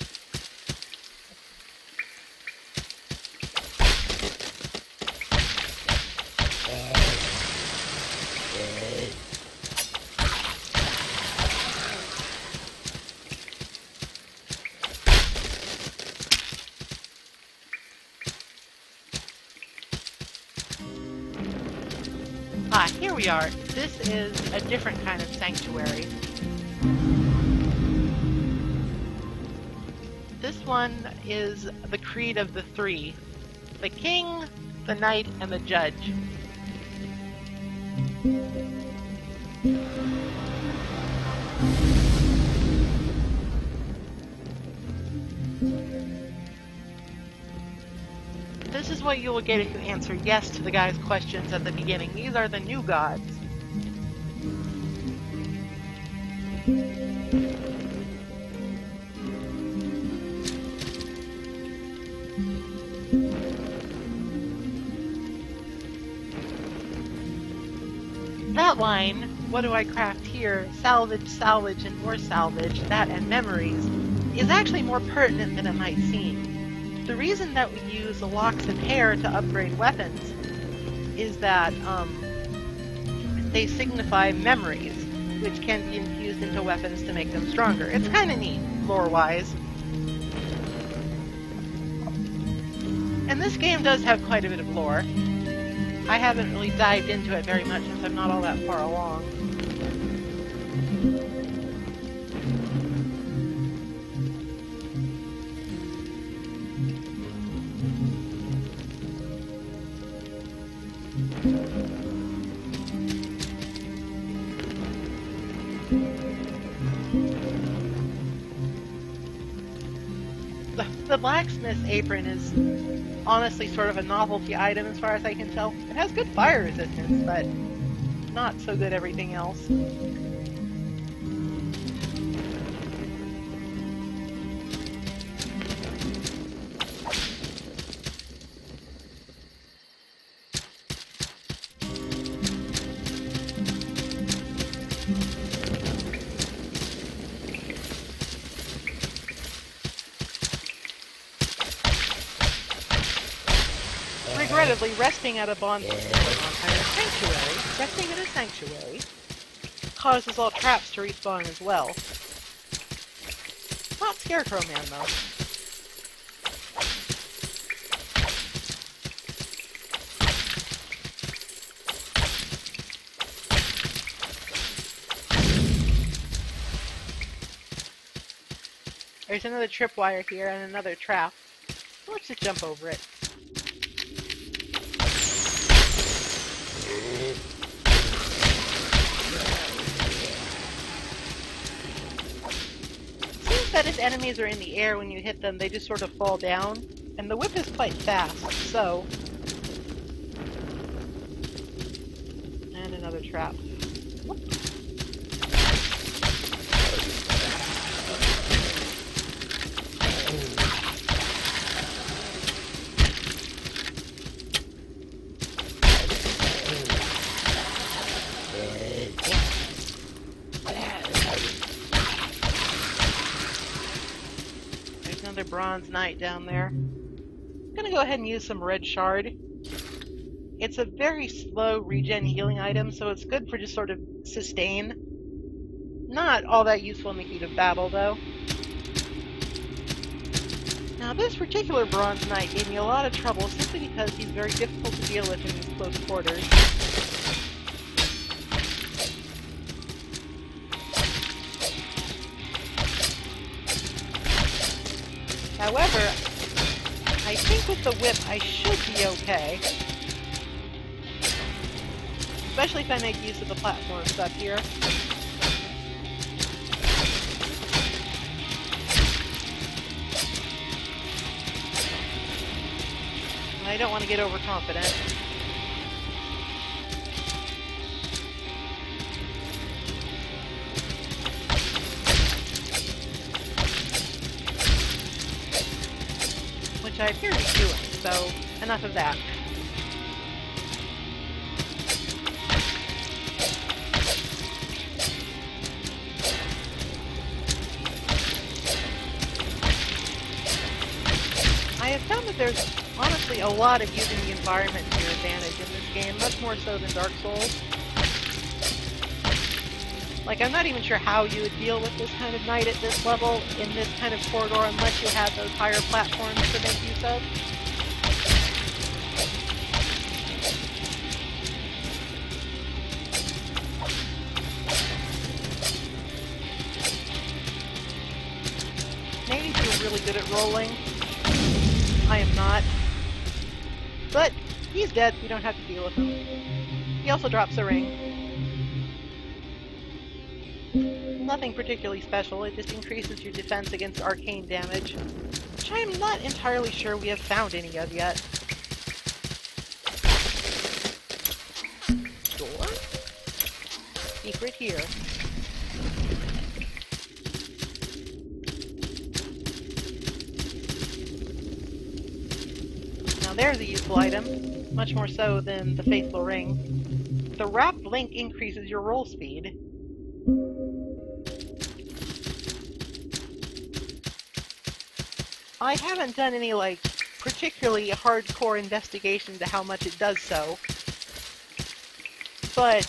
Ah, here we are. This is a different kind of sanctuary. This one is the creed of the three. The king, the knight, and the judge. This is what you will get if you answer yes to the guy's questions at the beginning. These are the new gods. That line, what do I craft here, salvage, salvage, and more salvage, that and memories, is actually more pertinent than it might seem. The reason that we use the locks and hair to upgrade weapons is that they signify memories, which can be infused into weapons to make them stronger. It's kind of neat, lore-wise. And this game does have quite a bit of lore. I haven't really dived into it very much since I'm not all that far along. The blacksmith's apron is honestly sort of a novelty item as far as I can tell. It has good fire resistance, but not so good everything else. Regrettably, resting at a sanctuary causes all traps to respawn as well. Not Scarecrow Man, though. There's another tripwire here and another trap. Let's just jump over it. Seems that if enemies are in the air when you hit them, they just sort of fall down, and the whip is quite fast, so... And another trap. Bronze Knight down there. I'm gonna go ahead and use some red shard. It's a very slow regen healing item, so it's good for just sort of sustain. Not all that useful in the heat of battle, though. Now, this particular Bronze Knight gave me a lot of trouble simply because he's very difficult to deal with in these close quarters. However, I think with the whip I should be okay. Especially if I make use of the platforms up here. I don't want to get overconfident. Which I appear to be doing, so enough of that. I have found that there's honestly a lot of using the environment to your advantage in this game, much more so than Dark Souls. Like, I'm not even sure how you would deal with this kind of knight at this level, in this kind of corridor, unless you have those higher platforms to make use of. Maybe you're really good at rolling. I am not. But he's dead, we don't have to deal with him. He also drops a ring. Nothing particularly special, it just increases your defense against arcane damage, which I am not entirely sure we have found any of yet. Door? Secret here. Now there's a useful item, much more so than the Faithful Ring. The wrapped link increases your roll speed. I haven't done any, like, particularly hardcore investigation into how much it does so, but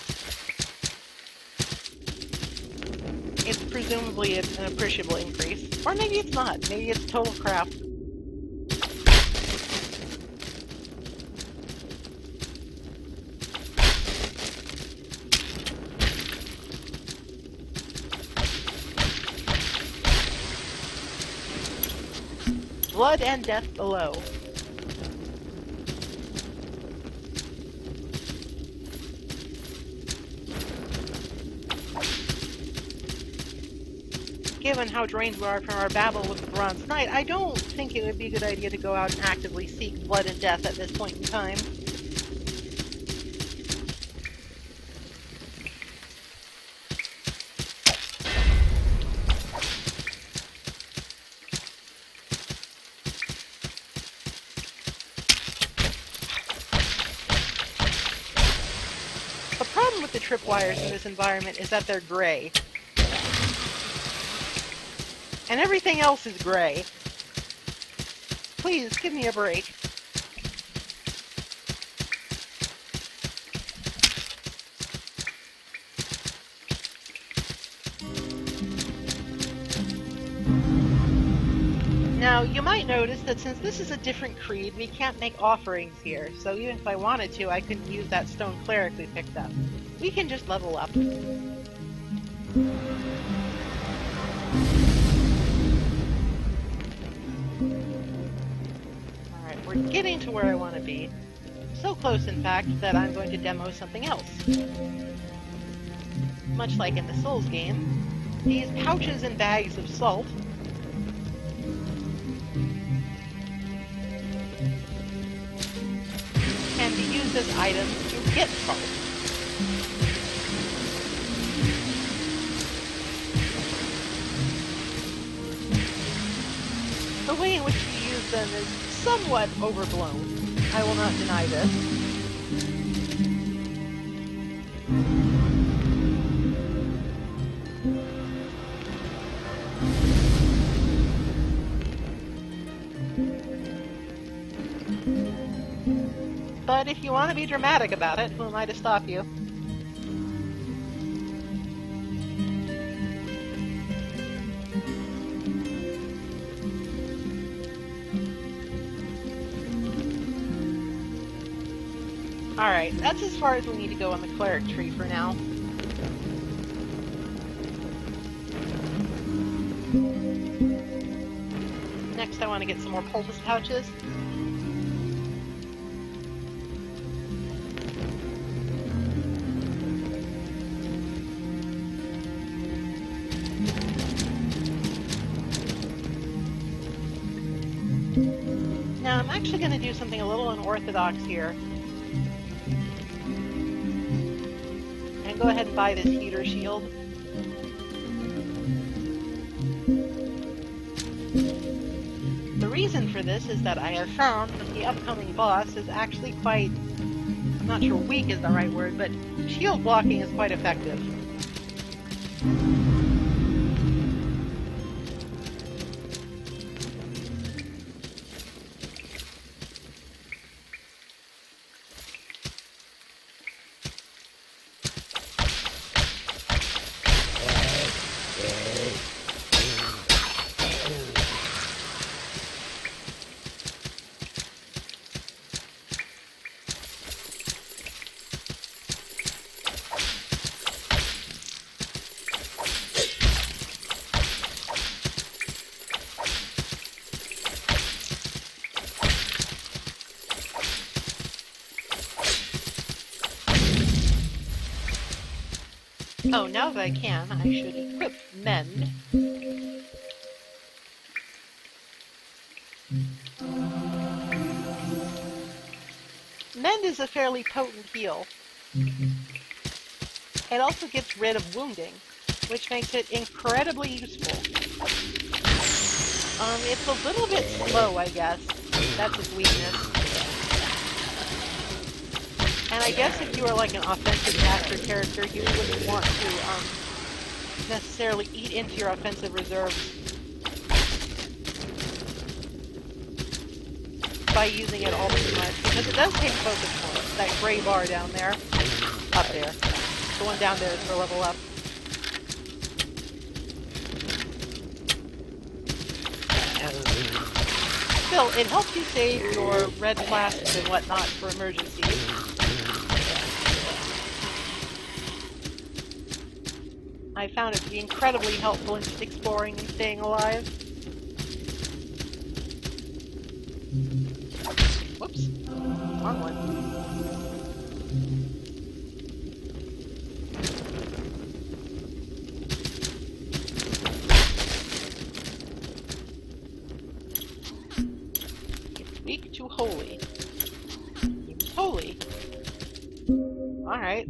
it's presumably an appreciable increase. Or maybe it's not. Maybe it's total crap. Blood and death below. Given how drained we are from our battle with the Bronze Knight, I don't think it would be a good idea to go out and actively seek blood and death at this point in time. The problem with the tripwires in this environment is that they're gray. And everything else is gray. Please, give me a break. Now, you might notice that since this is a different creed, we can't make offerings here, so even if I wanted to, I couldn't use that stone cleric we picked up. We can just level up. Alright, we're getting to where I want to be. So close, in fact, that I'm going to demo something else. Much like in the Souls game, these pouches and bags of salt can be used as items to get salt. The way in which you use them is somewhat overblown. I will not deny this. But if you want to be dramatic about it, who am I to stop you? Alright, that's as far as we need to go on the cleric tree for now. Next I want to get some more poultice pouches. Now I'm actually going to do something a little unorthodox here. And go ahead and buy this heater shield. The reason for this is that I have found that the upcoming boss is actually quite, I'm not sure weak is the right word, but shield blocking is quite effective. Oh, now that I can, I should equip Mend. Mend is a fairly potent heal. It also gets rid of wounding, which makes it incredibly useful. It's a little bit slow, I guess. That's its weakness. And I guess if you are like an offensive master character, you wouldn't want to necessarily eat into your offensive reserves by using it all too much, because it does take focus points. That gray bar down there, up there, the one down there is for level up. Still, it helps you save your red flasks and whatnot for emergencies. I found it to be incredibly helpful in just exploring and staying alive. Whoops. Wrong one. It's weak to holy. It's holy. Alright.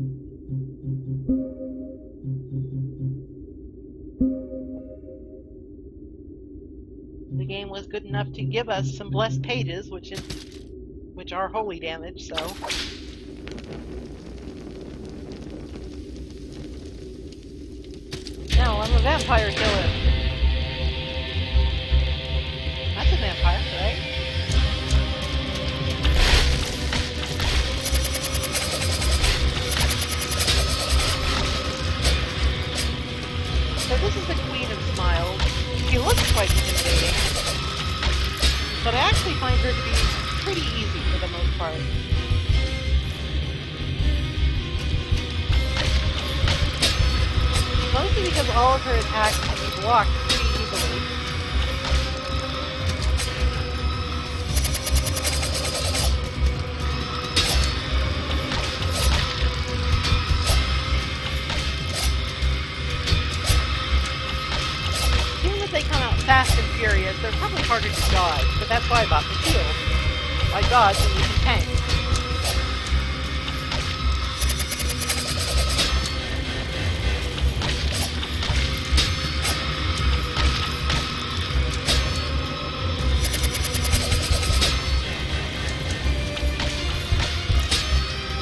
The game was good enough to give us some blessed pages, which are holy damage, so. No, I'm a vampire killer. That's a vampire, right? So this is the Queen of Smiles. She looks quite intimidating, but I actually find her to be pretty easy for the most part. Mostly because all of her attacks can be blocked pretty easily. They come out fast and furious, they're probably harder to dodge, but that's why I bought the shield. Why dodge when you can tank?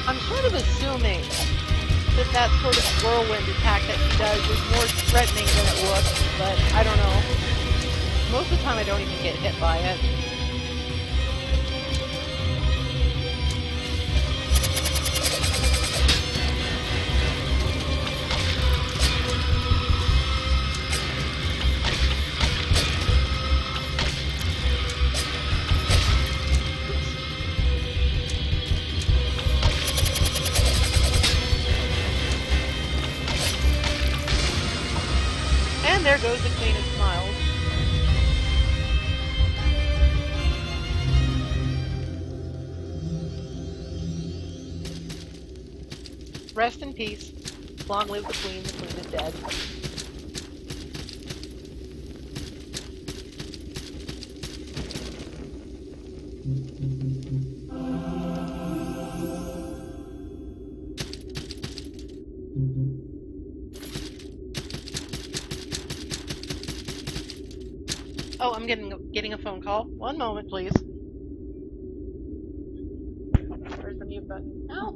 I'm sort of assuming that sort of whirlwind attack that he does is more threatening than it looks, but I don't know. Most of the time I don't even get hit by it. And there goes the Queen of Smiles. Rest in peace. Long live the Queen is dead. Oh, I'm getting a phone call. One moment, please. Where's the mute button? Oh.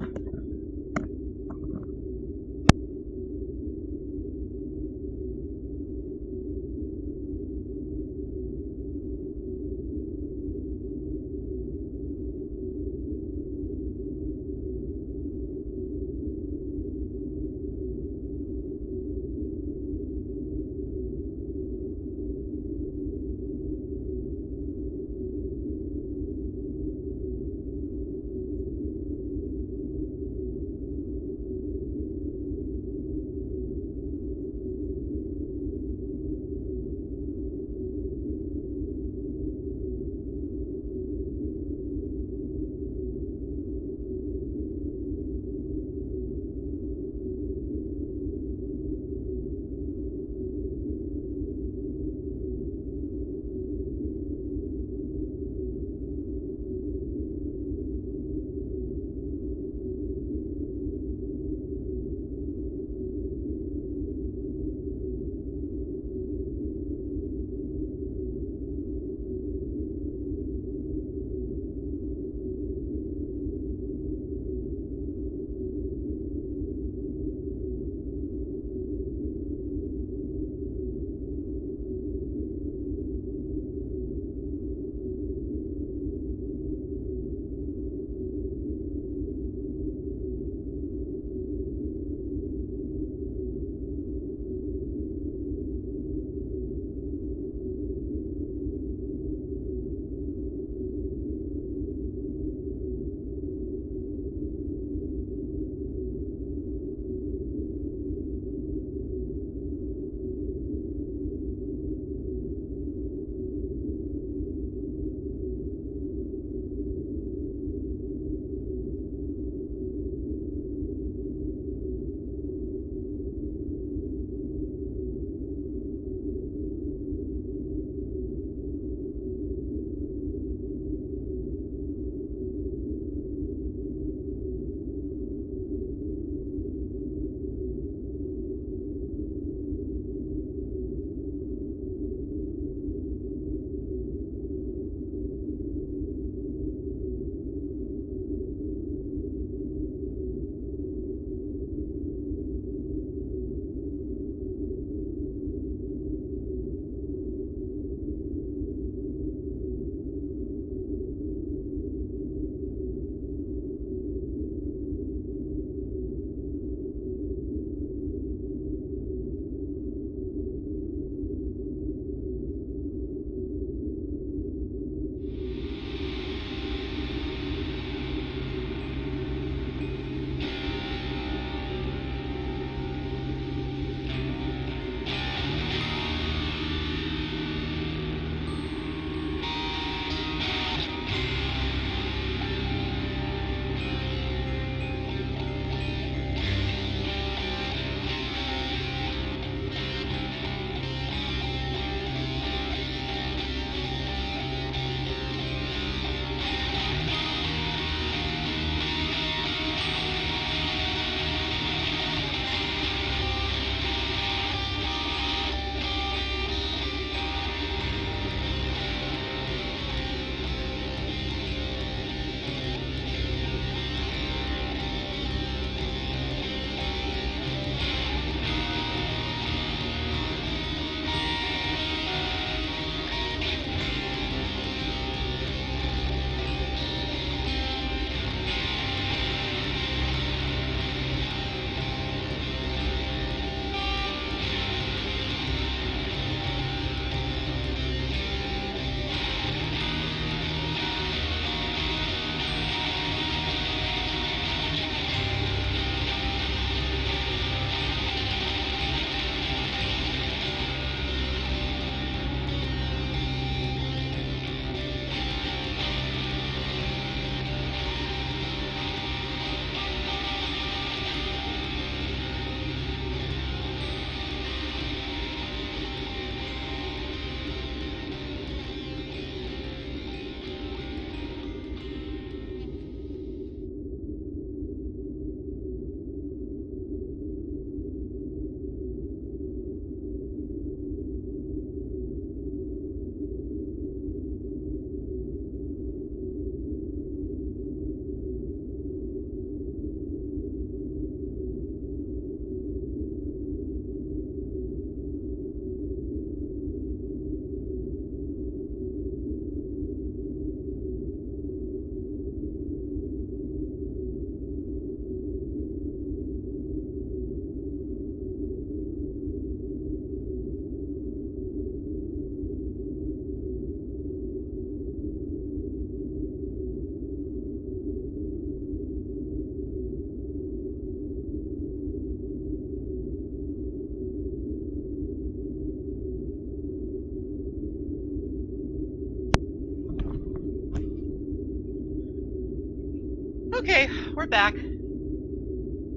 Okay, we're back.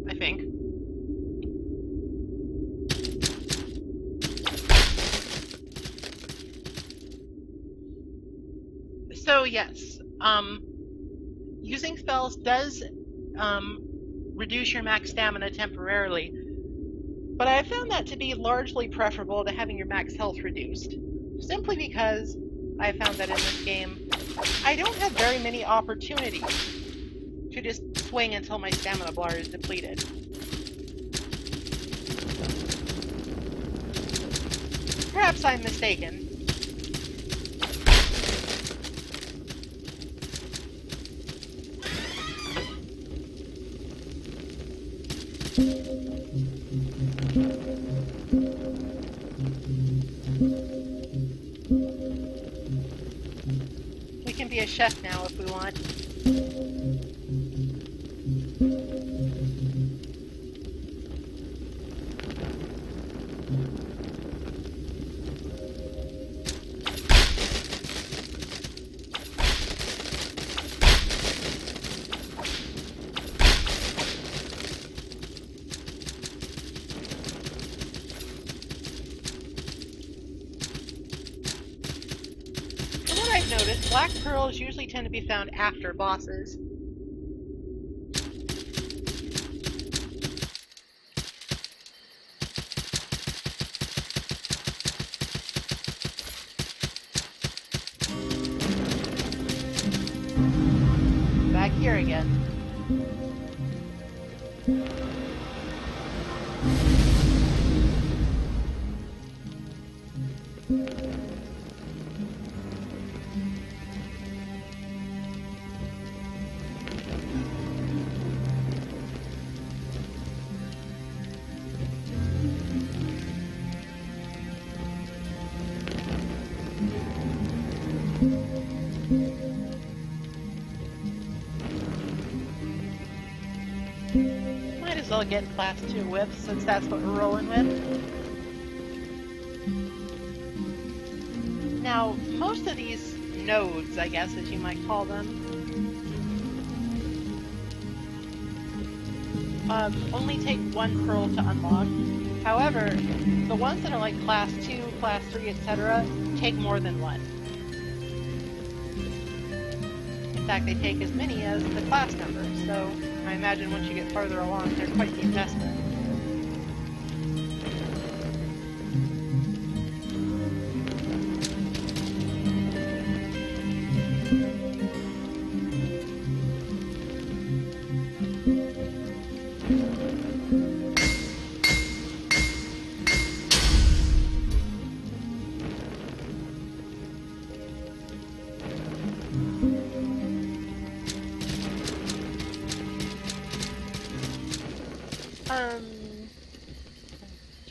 I think. So yes, using spells does reduce your max stamina temporarily, but I found that to be largely preferable to having your max health reduced, simply because I found that in this game I don't have very many opportunities to just swing until my stamina bar is depleted. Perhaps I'm mistaken. We can be a chef now if we want. I've noticed black pearls usually tend to be found after bosses. Back here again. Might as well get class 2 whips since that's what we're rolling with. Now, most of these nodes, I guess as you might call them, only take 1 pearl to unlock. However, the ones that are like class 2, class 3, etc. take more than 1. In fact, they take as many as the class number, so I imagine once you get farther along, they're quite the investment.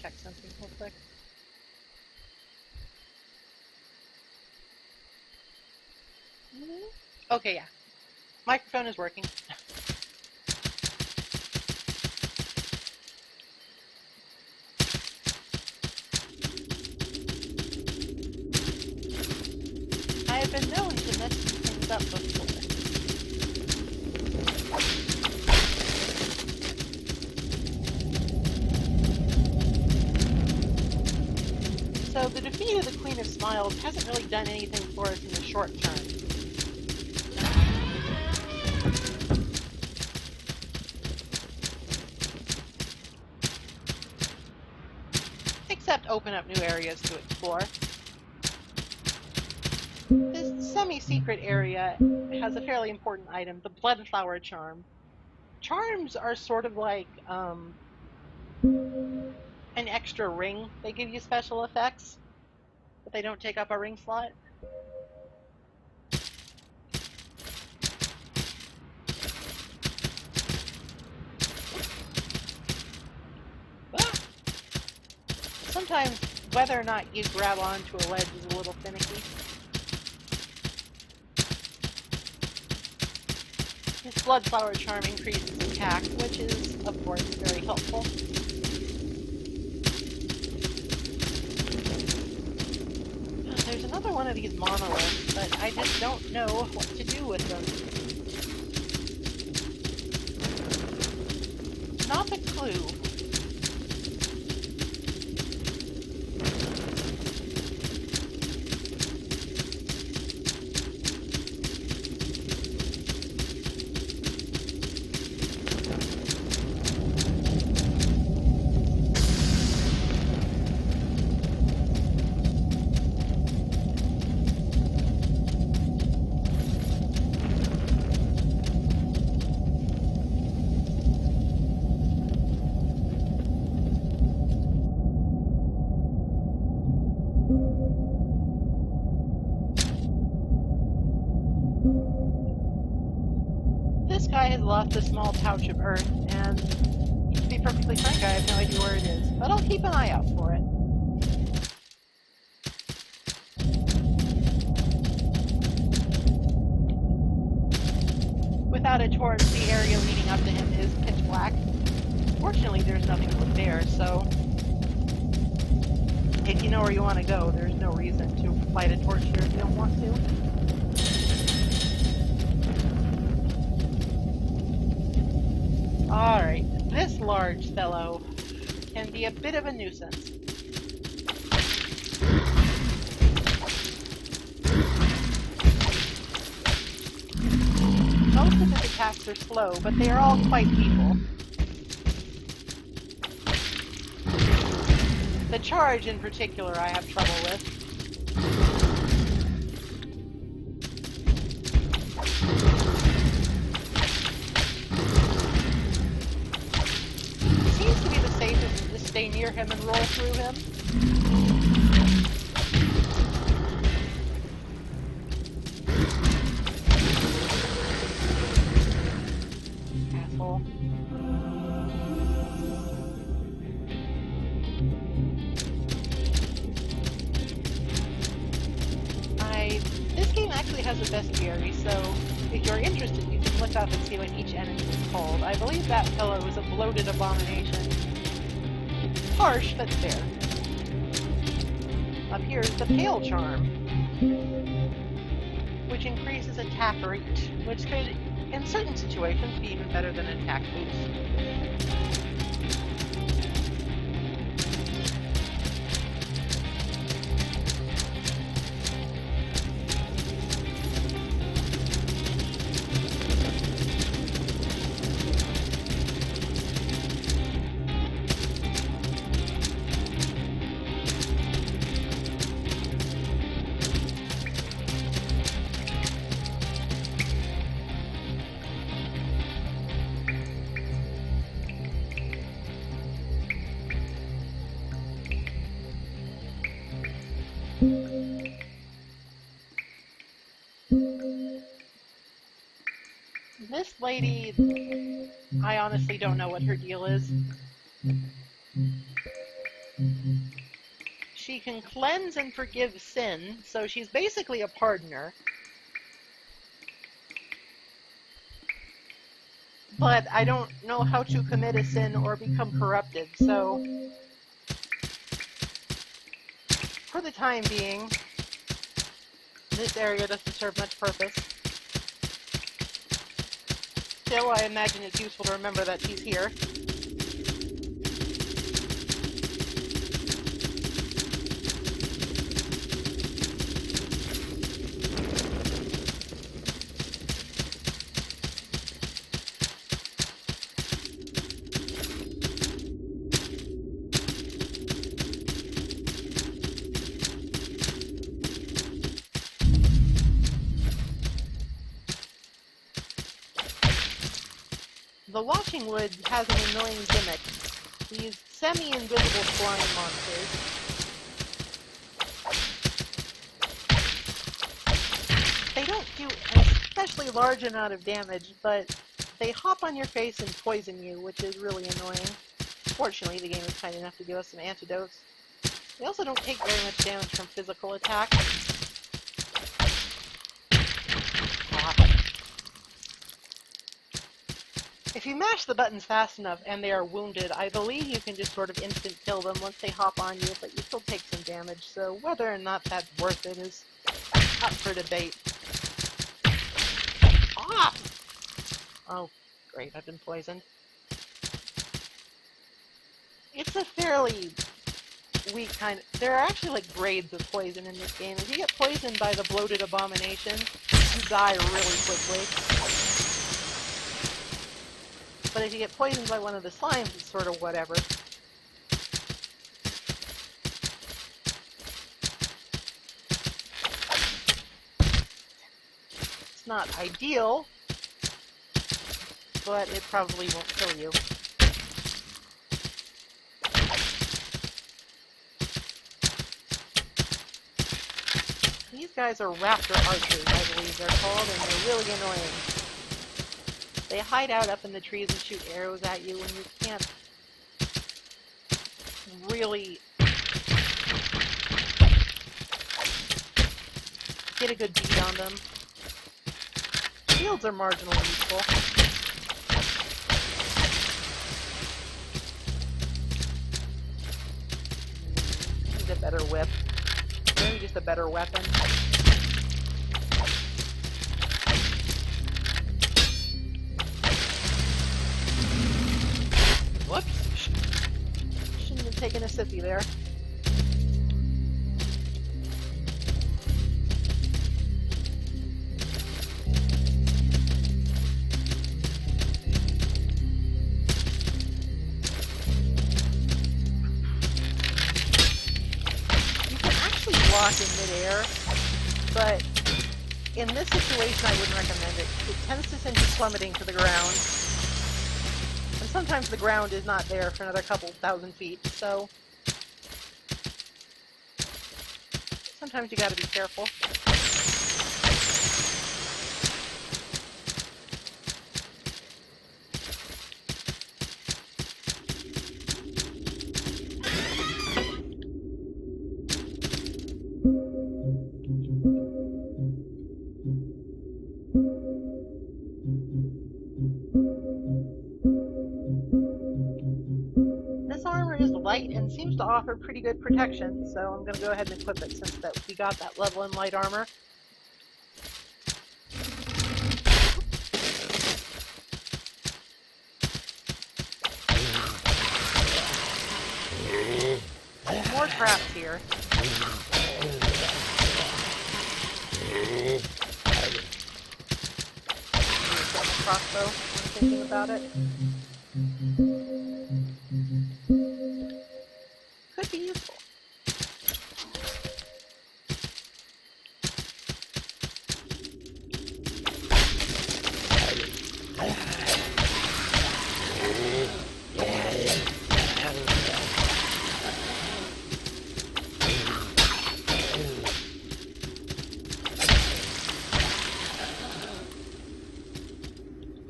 Check something real quick. Okay, yeah. Microphone is working. I have been known to mess things up before. So the defeat of the Queen of Smiles hasn't really done anything for us in the short term. Except open up new areas to explore. This semi-secret area has a fairly important item, the Bloodflower Charm. Charms are sort of like an extra ring. They give you special effects, but they don't take up a ring slot. Sometimes whether or not you grab onto a ledge is a little finicky. This Bloodflower Charm increases attack, which is, of course, very helpful. There's another one of these monoliths, but I just don't know what to do with them. not the clue. This guy has lost a small pouch of earth, and to be perfectly frank, I have no idea where it is, but I'll keep an eye out for it. Without a torch, the area leading up to him is pitch black. Fortunately, there's nothing to look there, so if you know where you want to go, there's no reason to light a torch here if you don't want to. Alright, this large fellow can be a bit of a nuisance. Most of his attacks are slow, but they are all quite lethal. The charge in particular I have trouble with. Seems to be the safest to stay near him and roll through him. Asshole. This game actually has a bestiary, so if you're interested, you can look up and see what each enemy is called. I believe that fellow is a bloated abomination. Harsh, but fair. Up here is the Pale Charm, which increases attack rate, which could, in certain situations, be even better than an attack boost. This lady, I honestly don't know what her deal is. She can cleanse and forgive sin, so she's basically a pardoner. But I don't know how to commit a sin or become corrupted, so for the time being, this area doesn't serve much purpose. Still, I imagine it's useful to remember that she's here. The Watching Wood has an annoying gimmick. These semi-invisible flying monsters. They don't do an especially large amount of damage, but they hop on your face and poison you, which is really annoying. Fortunately, the game is kind enough to give us some antidotes. They also don't take very much damage from physical attacks. If you mash the buttons fast enough and they are wounded, I believe you can just sort of instant kill them once they hop on you, but you still take some damage, so whether or not that's worth it is up for debate. Ah! Oh, great, I've been poisoned. It's a fairly weak kind of... There are actually like grades of poison in this game. If you get poisoned by the bloated abomination, you die really quickly. But if you get poisoned by one of the slimes, it's sort of whatever. It's not ideal, but it probably won't kill you. These guys are raptor archers, I believe they're called, and they're really annoying. They hide out up in the trees and shoot arrows at you when you can't really get a good beat on them. Shields are marginally useful. Need a better whip. Maybe just a better weapon. Whoops. Shouldn't have taken a sippy there. Block in midair, but in this situation I wouldn't recommend it. It tends to send you plummeting to the ground, and sometimes the ground is not there for another couple thousand feet, so sometimes you gotta be careful. Light and seems to offer pretty good protection, so I'm going to go ahead and equip it since that we got that level in light armor. More traps here. Crossbow, I'm thinking about it. Could be useful.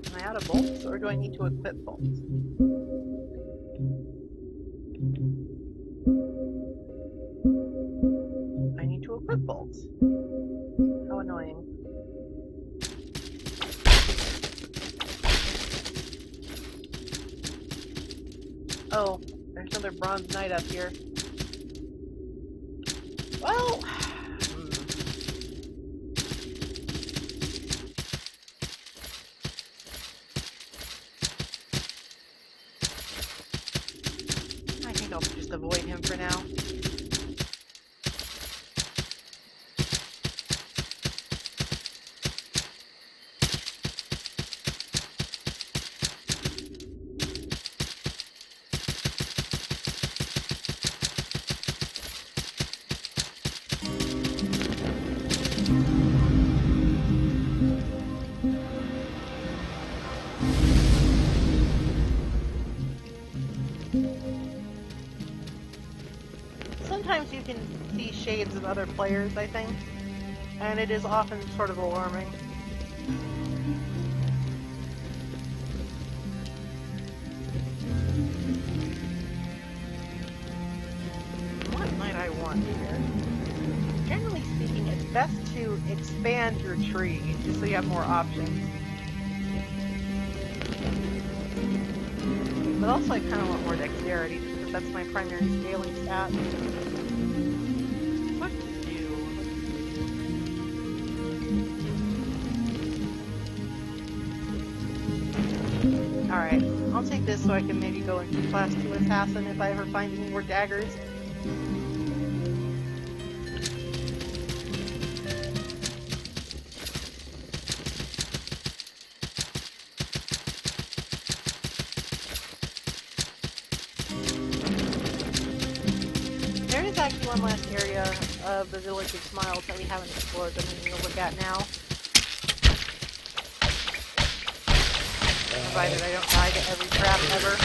Am I out of bolts, or do I need to equip bolts? I need to equip bolts. How annoying. Oh, there's another bronze knight up here. Well... I think I'll just avoid him for now. Sometimes you can see shades of other players, I think, and it is often sort of alarming. What might I want here? Generally speaking, it's best to expand your tree, just so you have more options. But also I kind of want more dexterity, because that's my primary scaling stat. What to do? Alright, I'll I'll take this so I can maybe go into class 2 assassin if I ever find any more daggers. There is actually one last area of the Village of Smiles that we haven't explored that we need to look at now. Provided I don't die to every trap ever.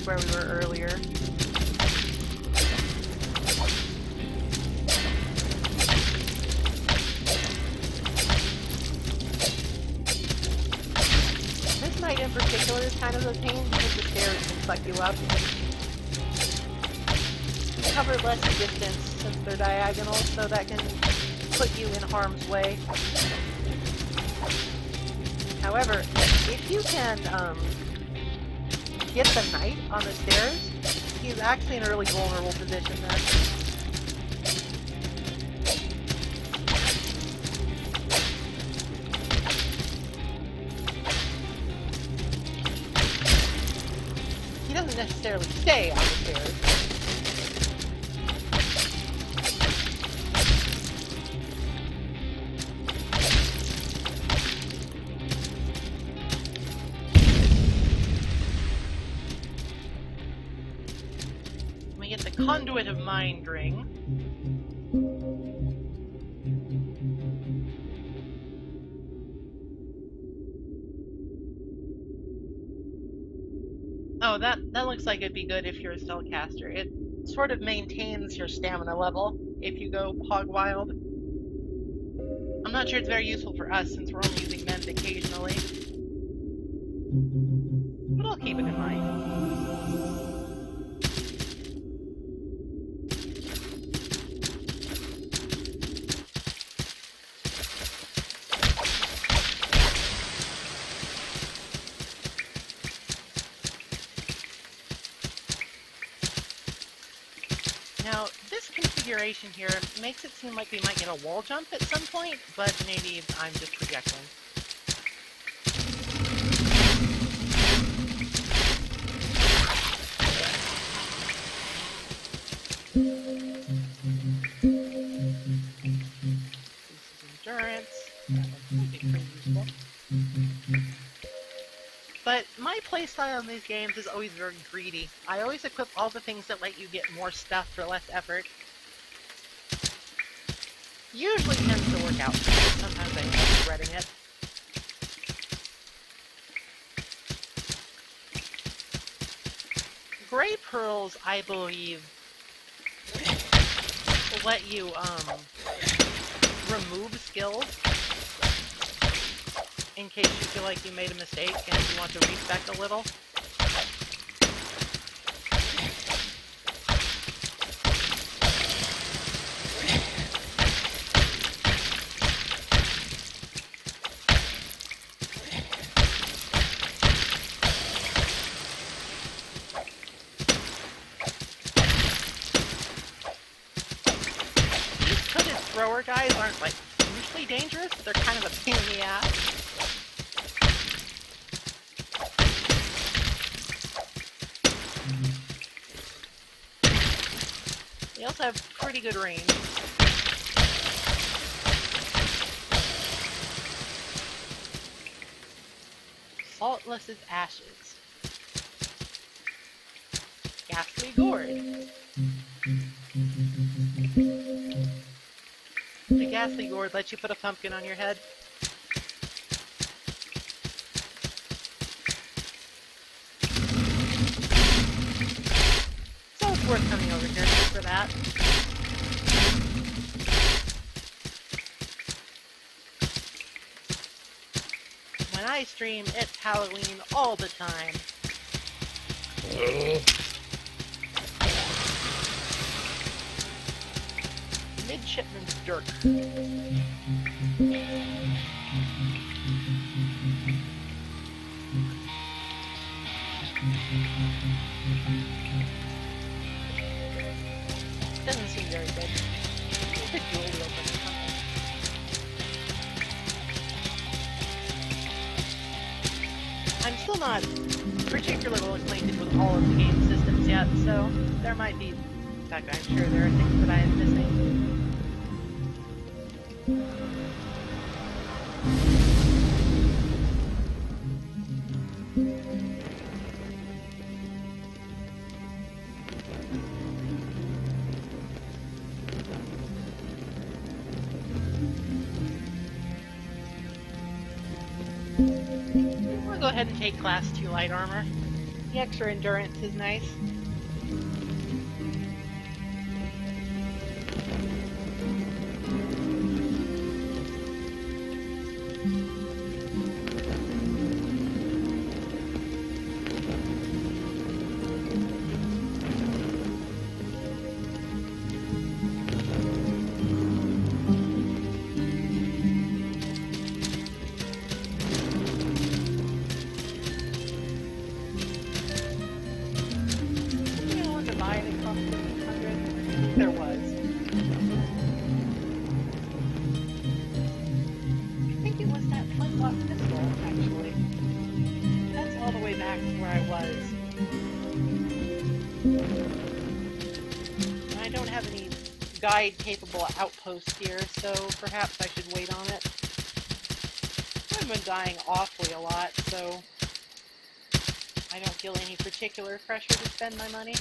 Where we were earlier. This night in particular is kind of a pain because the stairs can suck you up. Cover less distance since they're diagonal, so that can put you in harm's way. However, if you can get the knight on the stairs, he's actually in a really vulnerable position then. He doesn't necessarily stay on the stairs. Conduit of Mind Ring. Oh, that looks like it'd be good if you're a spellcaster. It sort of maintains your stamina level if you go hog wild. I'm not sure it's very useful for us since we're only using mend occasionally. But I'll keep it in mind. Now, this configuration here makes it seem like we might get a wall jump at some point, but maybe I'm just projecting. This is endurance. That might be pretty useful. But my playstyle in these games is always very greedy. I always equip all the things that let you get more stuff for less effort. Usually tends to work out. Sometimes I end up regretting it. Gray pearls, I believe, will let you remove skills in case you feel like you made a mistake and you want to respec a little. These hooded thrower guys aren't like hugely dangerous, they're kind of a pain in the ass. They also have pretty good range. Saltless as ashes. Ghastly gourd. The ghastly gourd lets you put a pumpkin on your head. So it's worth coming over here just for that. I stream, it's Halloween all the time. Midshipman's Dirk. Doesn't seem very good. It's a dual wheel, but it's something. I'm still not particularly acquainted with all of the game systems yet, so there might be, in fact, I'm sure there are things that I am missing. I'll go ahead and take Class 2 light armor. The extra endurance is nice. There was. I think it was that flintlock pistol, actually. That's all the way back to where I was. I don't have any guide-capable outposts here, so perhaps I should wait on it. I've been dying awfully a lot, so I don't feel any particular pressure to spend my money.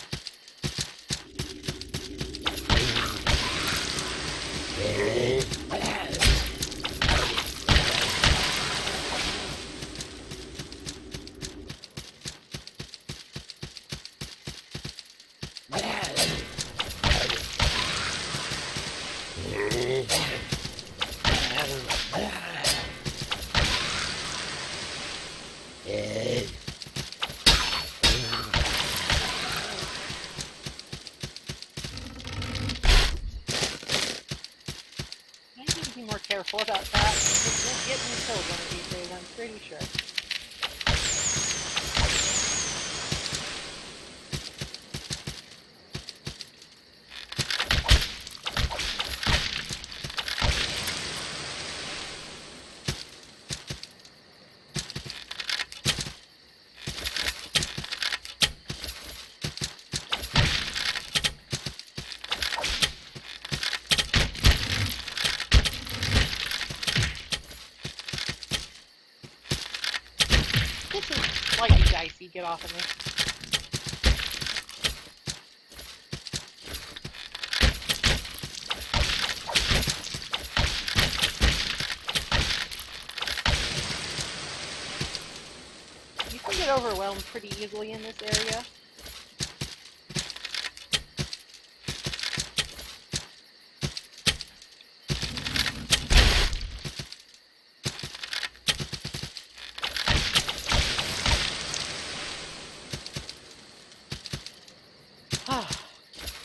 More careful about that. It will get me killed one of these days, I'm pretty sure. This is slightly dicey. Get off of me. You can get overwhelmed pretty easily in this area.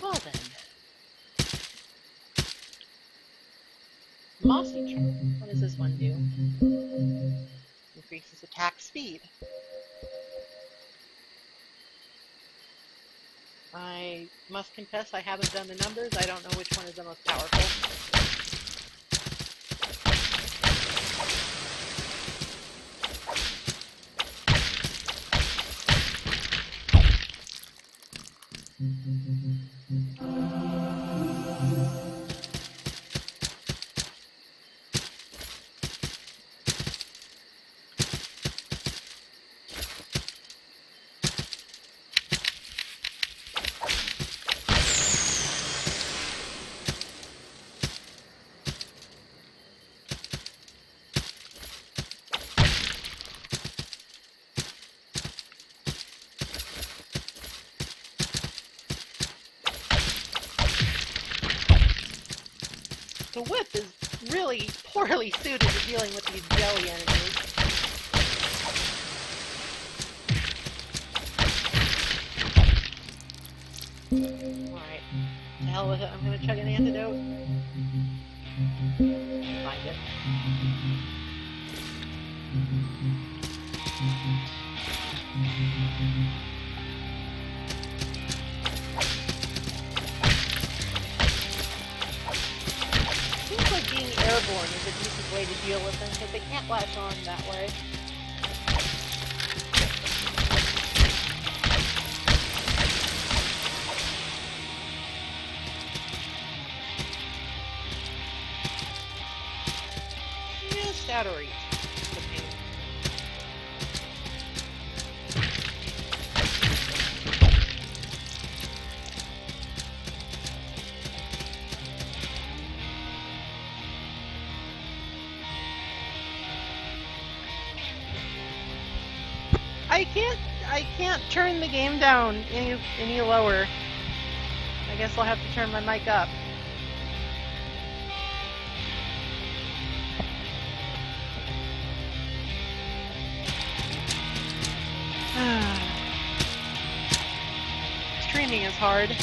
Well then. Mossy Trap. What does this one do? Increases attack speed. I must confess I haven't done the numbers. I don't know which one is the most powerful. The whip is really poorly suited to dealing with these jelly enemies. Alright. To hell with it. I'm gonna chug an antidote. Find it. Seems like being airborne is a decent way to deal with them because they can't latch on that way. Just out of reach. I can't turn the game down any lower. I guess I'll have to turn my mic up. Streaming is hard.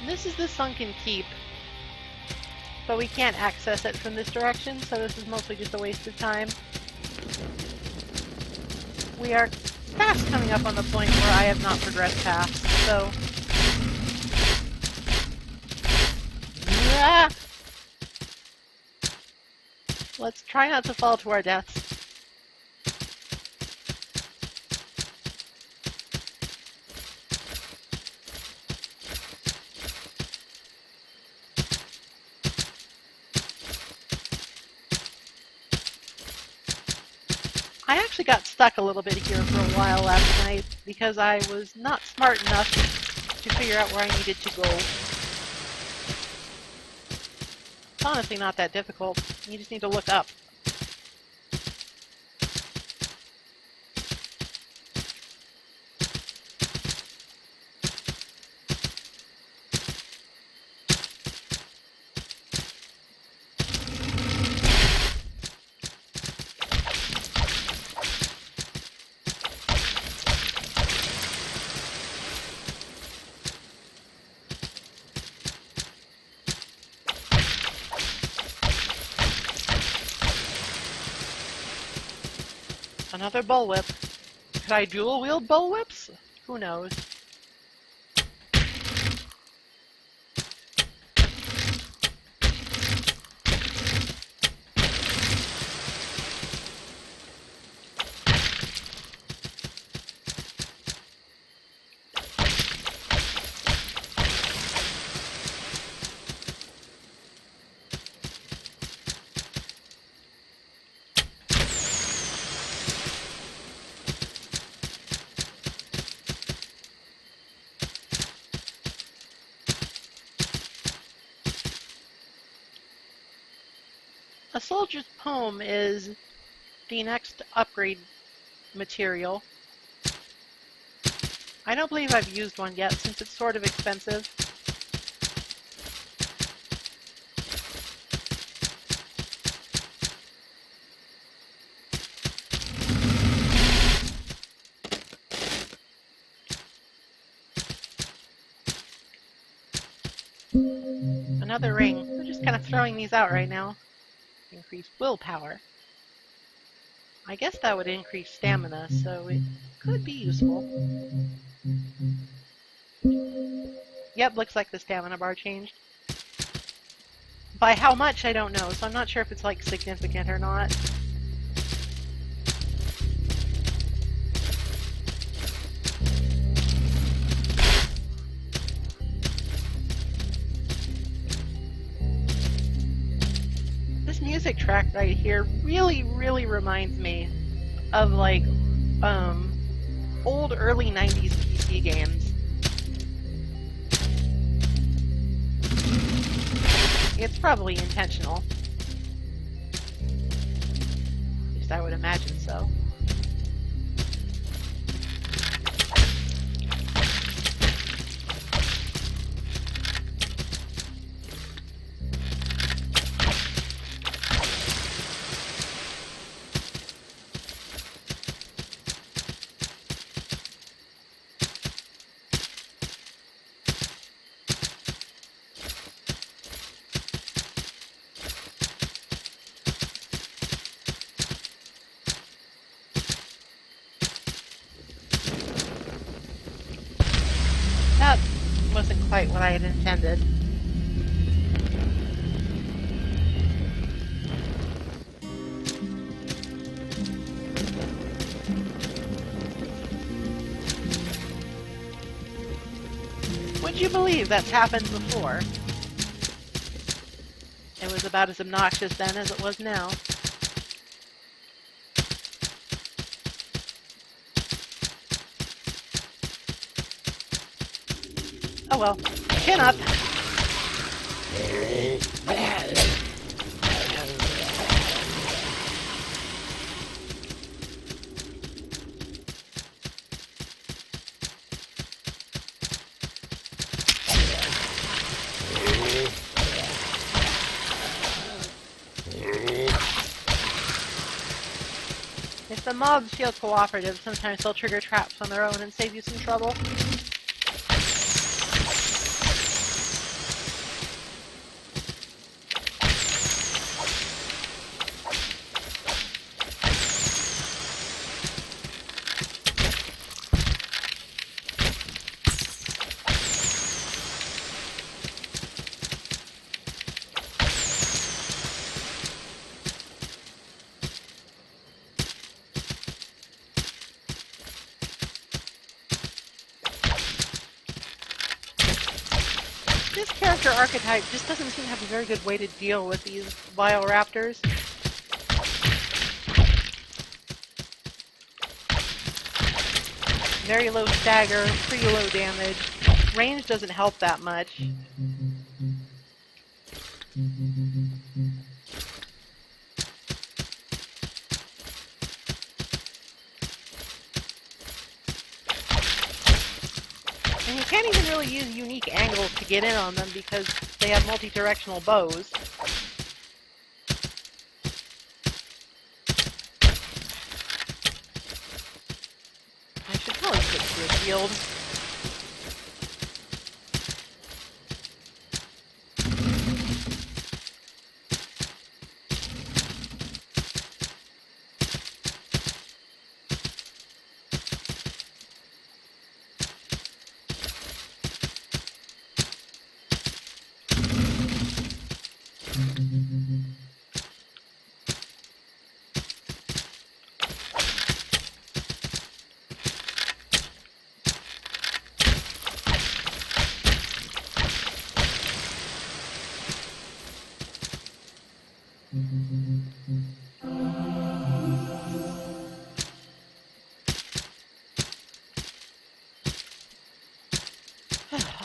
This is the sunken keep, but we can't access it from this direction, so this is mostly just a waste of time. We are fast coming up on the point where I have not progressed past, so... Ah! Let's try not to fall to our deaths. I actually got stuck a little bit here for a while last night because I was not smart enough to figure out where I needed to go. It's honestly not that difficult. You just need to look up. Another bullwhip. Could I dual wield bullwhips? Who knows? A soldier's poem is the next upgrade material. I don't believe I've used one yet since it's sort of expensive. Another ring. We're just kind of throwing these out right now. Increase willpower. I guess that would increase stamina, so it could be useful. Yep, looks like the stamina bar changed. By how much, I don't know, so I'm not sure if it's like significant or not. Music track right here really reminds me of like old early 90s PC games. It's probably intentional. At least I would imagine so. quite what I had intended. Would you believe that's happened before? It was about as obnoxious then as it was now. Oh well, chin up. If the mobs feel cooperative, sometimes they'll trigger traps on their own and save you some trouble. This character archetype just doesn't seem to have a very good way to deal with these vile raptors. Very low stagger, pretty low damage. Range doesn't help that much. And you can't even really use unique angles to get in on them because they have multi-directional bows. I should probably switch to a shield.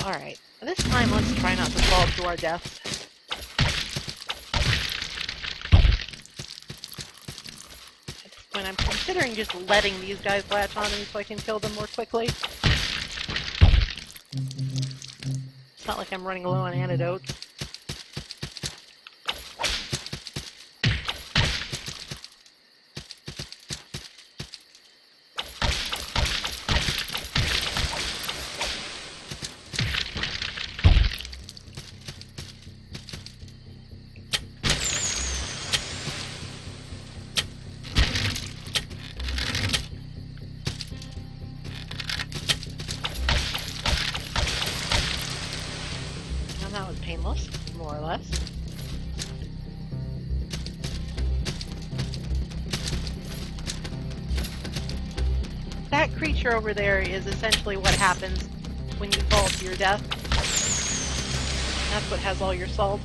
Alright, this time let's try not to fall to our deaths. At this point I'm considering just letting these guys latch on me so I can kill them more quickly. It's not like I'm running low on antidotes. That was painless, more or less. That creature over there is essentially what happens when you fall to your death. That's what has all your salt.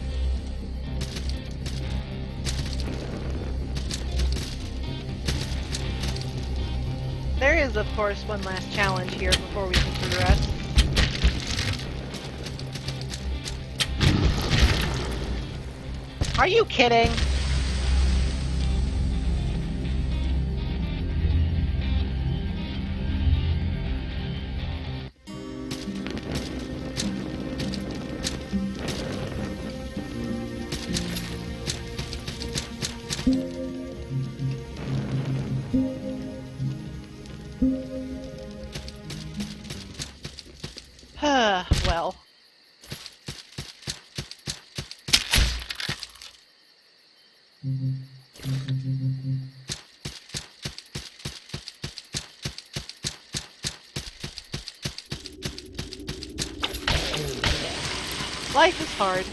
There is, of course, one last challenge here before we can progress. Are you kidding? Well. Life is hard.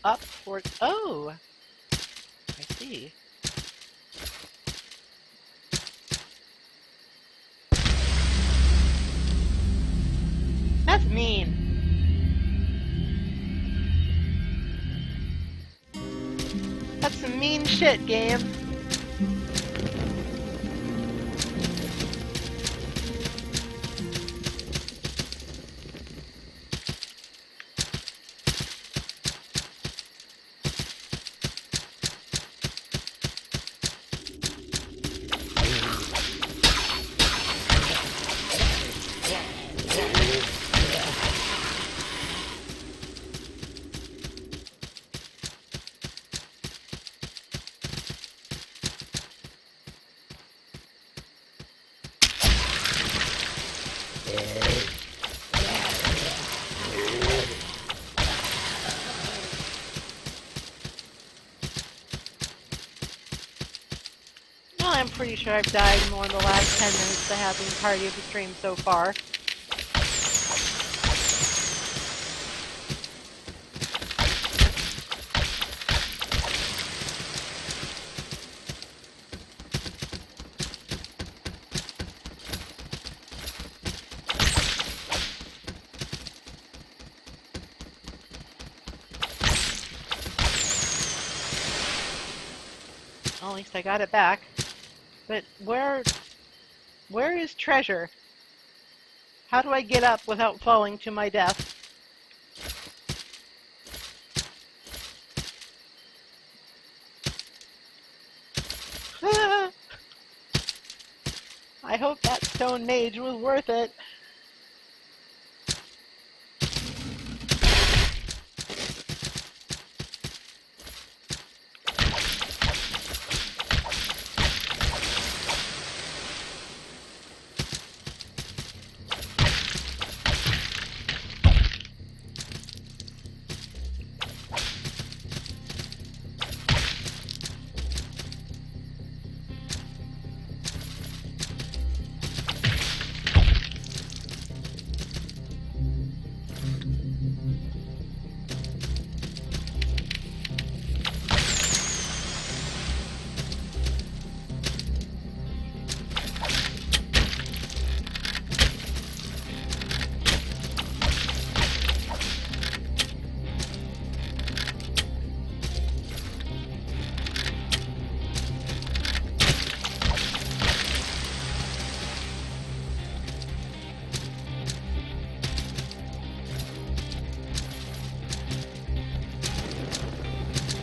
Up towards... Oh! I see. That's mean. That's some mean shit, game. Well, I'm pretty sure I've died more in the last 10 minutes to have been part of the stream so far. Well, at least I got it back. But where is treasure? How do I get up without falling to my death? I hope that stone mage was worth it.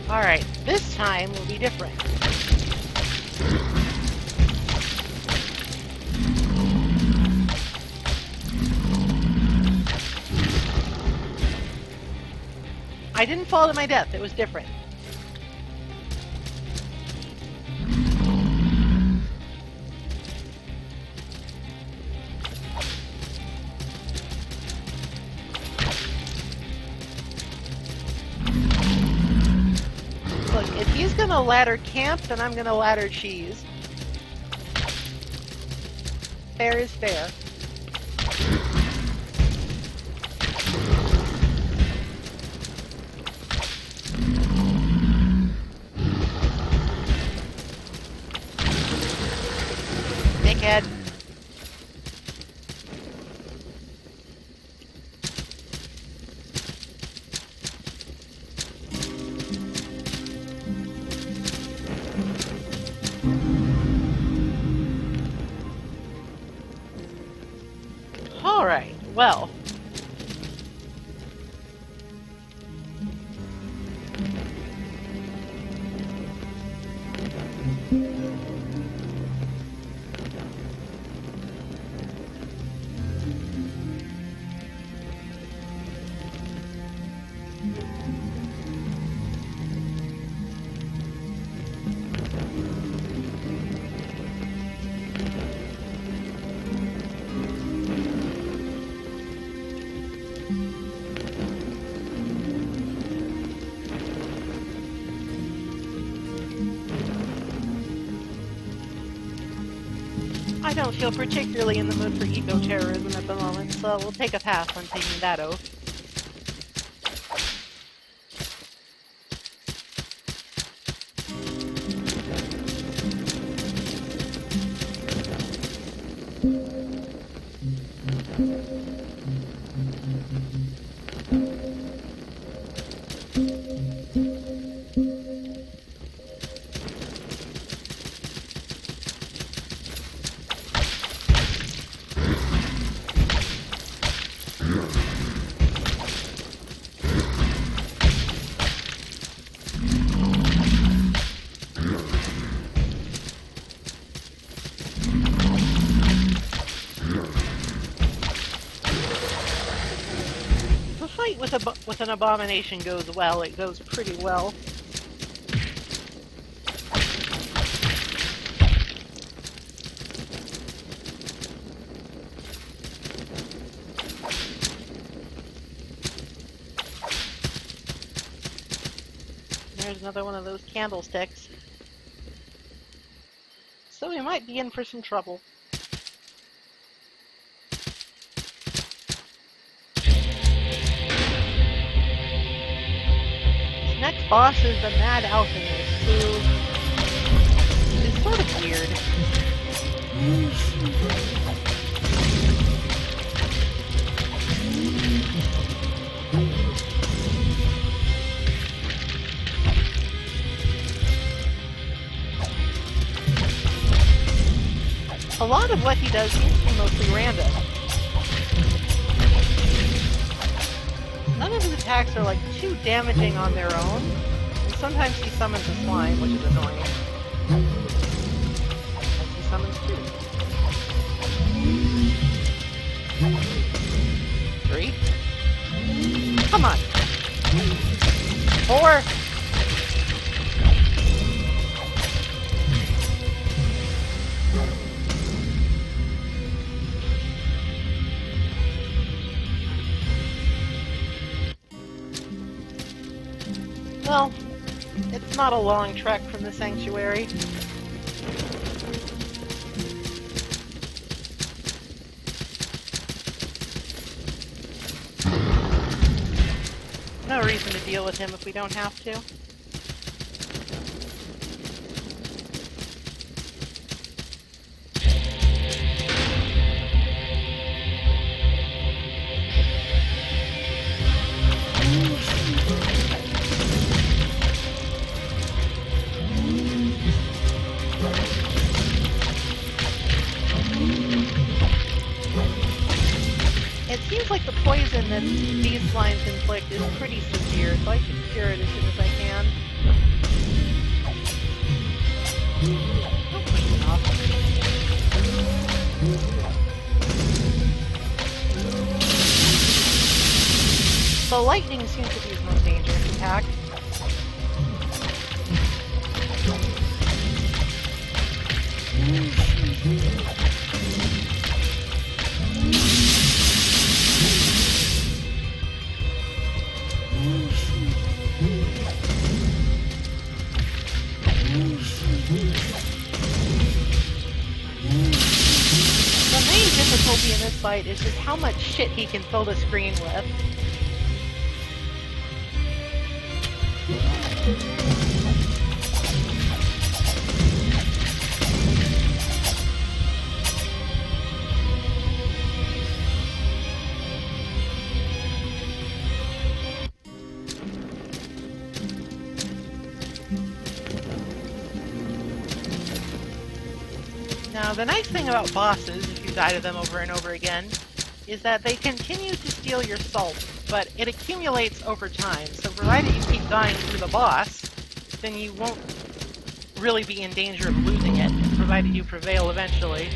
Alright, this time will be different. I didn't fall to my death, it was different. Look, if he's gonna ladder camp, then I'm gonna ladder cheese. Fair is fair. Dickhead. well. I don't feel particularly in the mood for eco-terrorism at the moment, so we'll take a pass on taking that oath. With an abomination goes well. It goes pretty well. There's another one of those candlesticks. So we might be in for some trouble. Next boss is the Mad Alchemist, who is sort of weird. A lot of what he does seems to be mostly random. None of his attacks are like too damaging on their own, and sometimes he summons a slime, which is annoying. And he summons two. 3. Come on. 4. Well, it's not a long trek from the sanctuary. No reason to deal with him if we don't have to. It seems like the poison that these slimes inflict is pretty severe, so I should cure it as soon as I can. The lightning seems to be his most dangerous attack. The main difficulty in this fight is just how much shit he can fill the screen with. Now, the nice thing about bosses, if you die to them over and over again, is that they continue to steal your salt, but it accumulates over time. So provided you keep dying to the boss, then you won't really be in danger of losing it, provided you prevail eventually.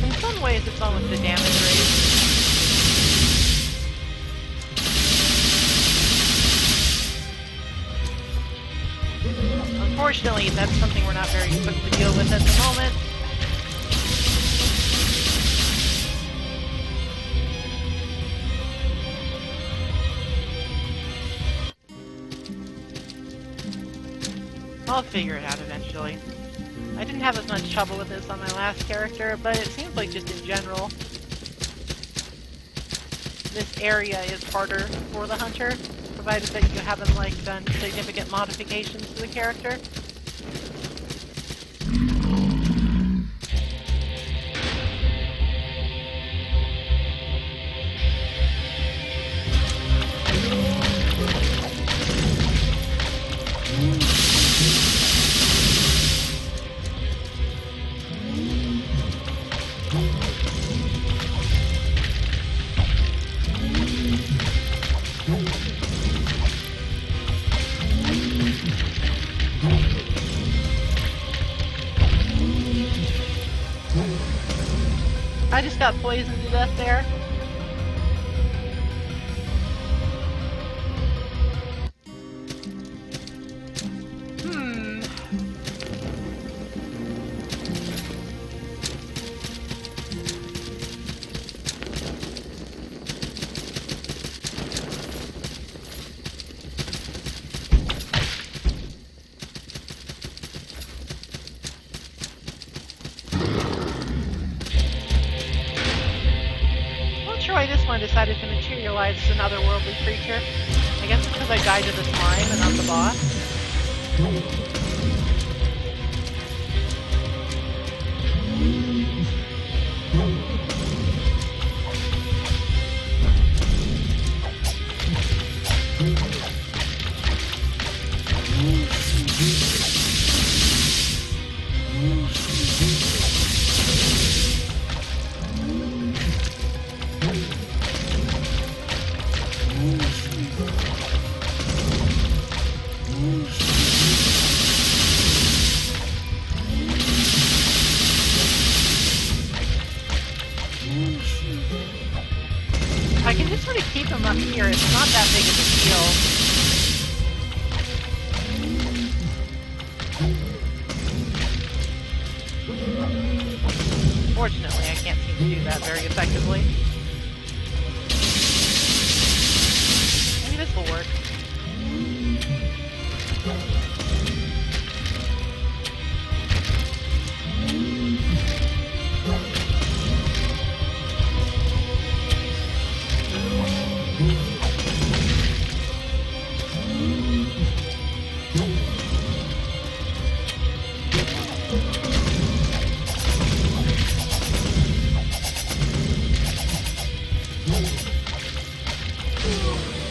In some ways, it's almost a damage rate. Unfortunately, that's something we're not very equipped to deal with at the moment. I'll figure it out eventually. I didn't have as much trouble with this on my last character, but it seems like just in general, this area is harder for the hunter, provided that you haven't done significant modifications to the character. I just got poisoned to death there. Why this one decided to materialize as an otherworldly creature. I guess it's because I died to the slime and not the boss. I can just sort of keep him up here. It's not that big of a deal. Fortunately, I can't seem to do that very effectively. Maybe this will work.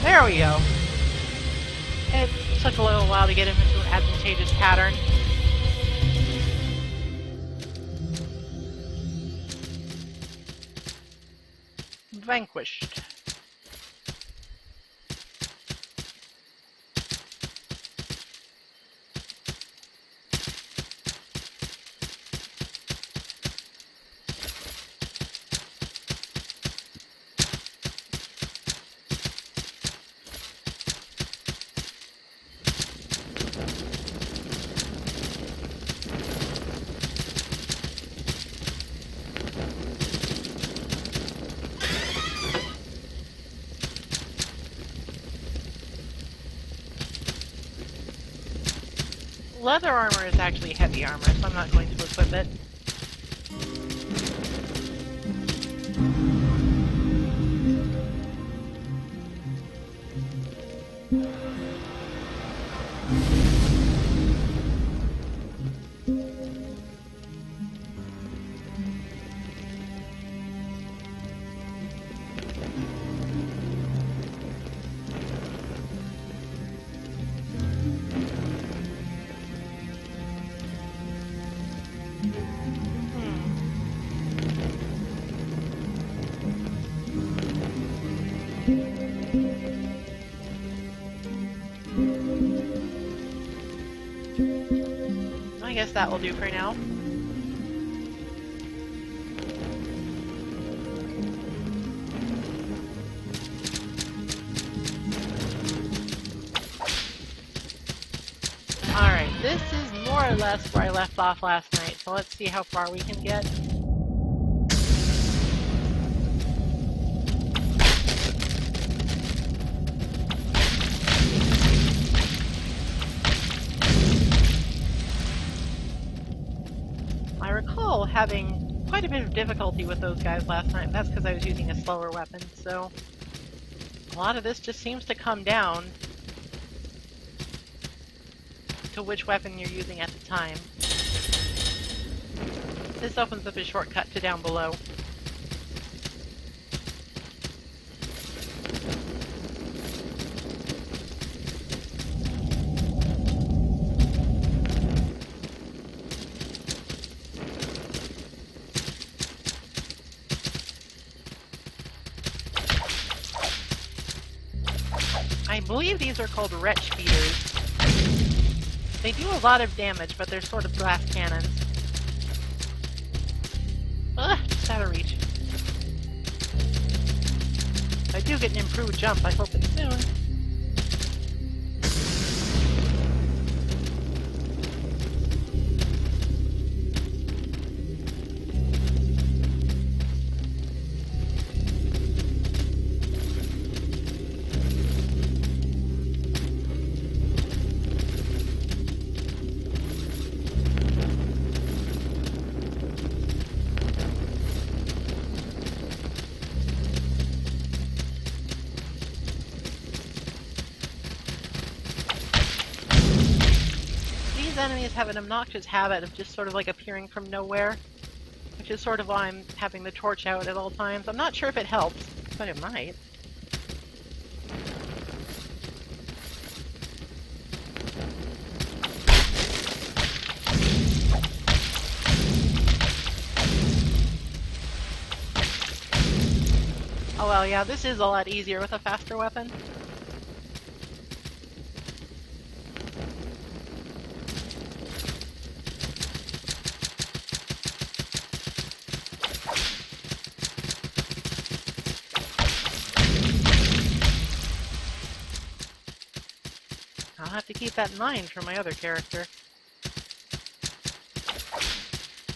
There we go. It took a little while to get him into an advantageous pattern. Vanquished. leather armor is actually heavy armor, so I'm not going to equip it. I guess that will do for now. Alright, this is more or less where I left off last night, so let's see how far we can get. I recall having quite a bit of difficulty with those guys last night. That's because I was using a slower weapon, so a lot of this just seems to come down to which weapon you're using at the time. This opens up a shortcut to down below. I believe these are called wretch beaters. They do a lot of damage, but they're sort of glass cannons. Ugh, just out of reach. If I do get an improved jump, I hope it's soon. Enemies have an obnoxious habit of just sort of like appearing from nowhere, which is sort of why I'm having the torch out at all times. I'm not sure if it helps, but it might. Oh well, yeah, this is a lot easier with a faster weapon. I'll have to keep that in mind for my other character.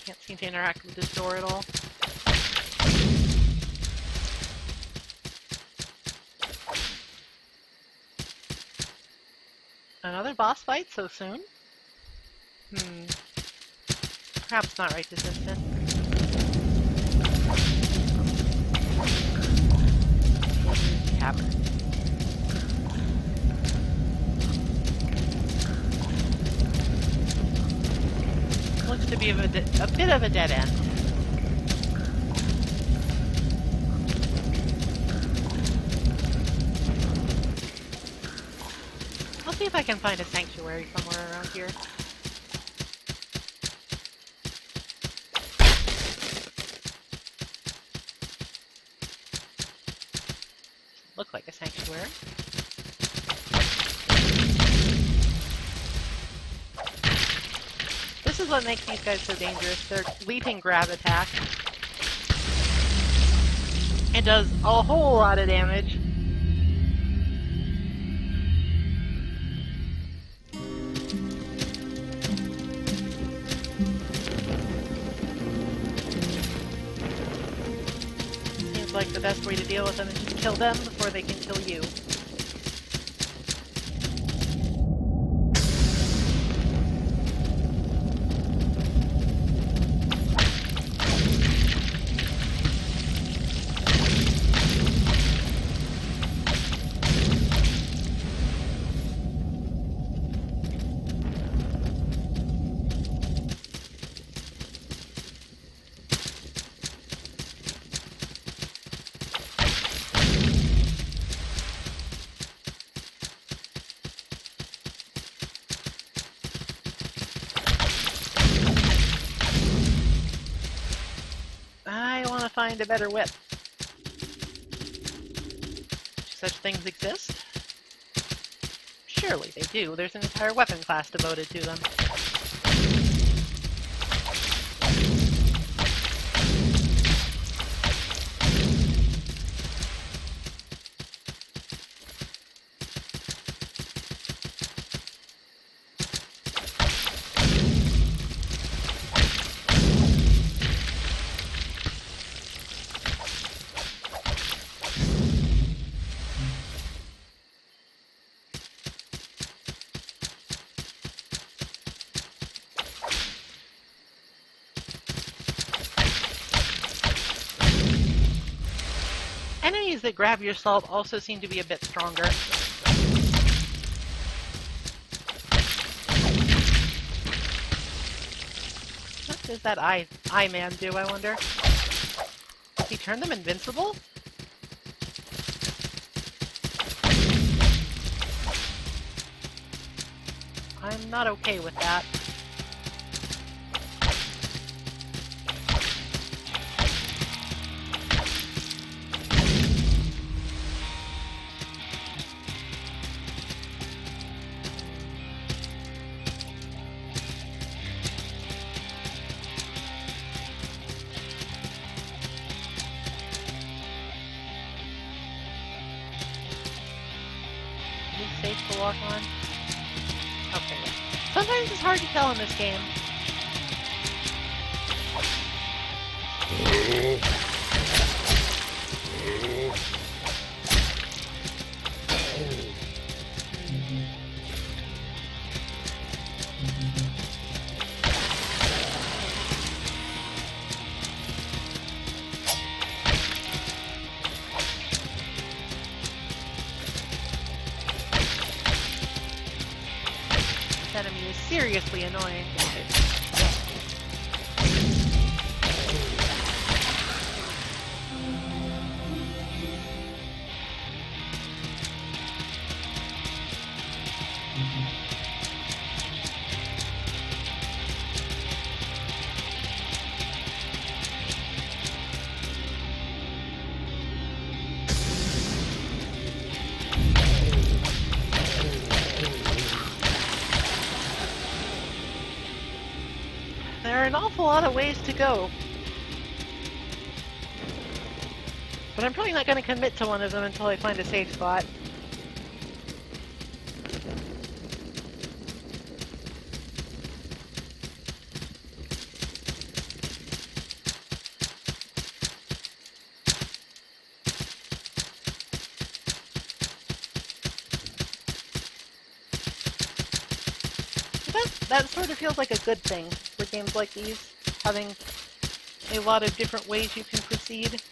Can't seem to interact with this door at all. Another boss fight so soon? Perhaps not right this instant. Cavern. Looks to be a bit of a dead end. I'll see if I can find a sanctuary somewhere around here. Look like a sanctuary. This is what makes these guys so dangerous. Their leaping grab attack. It does a whole lot of damage. Seems like the best way to deal with them is to kill them before they can kill you. find a better whip. Do such things exist? Surely they do. There's an entire weapon class devoted to them. Enemies that grab your salt also seem to be a bit stronger. What does that eye man do, I wonder? Does he turn them invincible? I'm not okay with that. Safe to walk on? Okay, yeah. Sometimes it's hard to tell in this game. Enemy is seriously annoying. There are an awful lot of ways to go. But I'm probably not going to commit to one of them until I find a safe spot. That sort of feels like a good thing for games like these, having a lot of different ways you can proceed.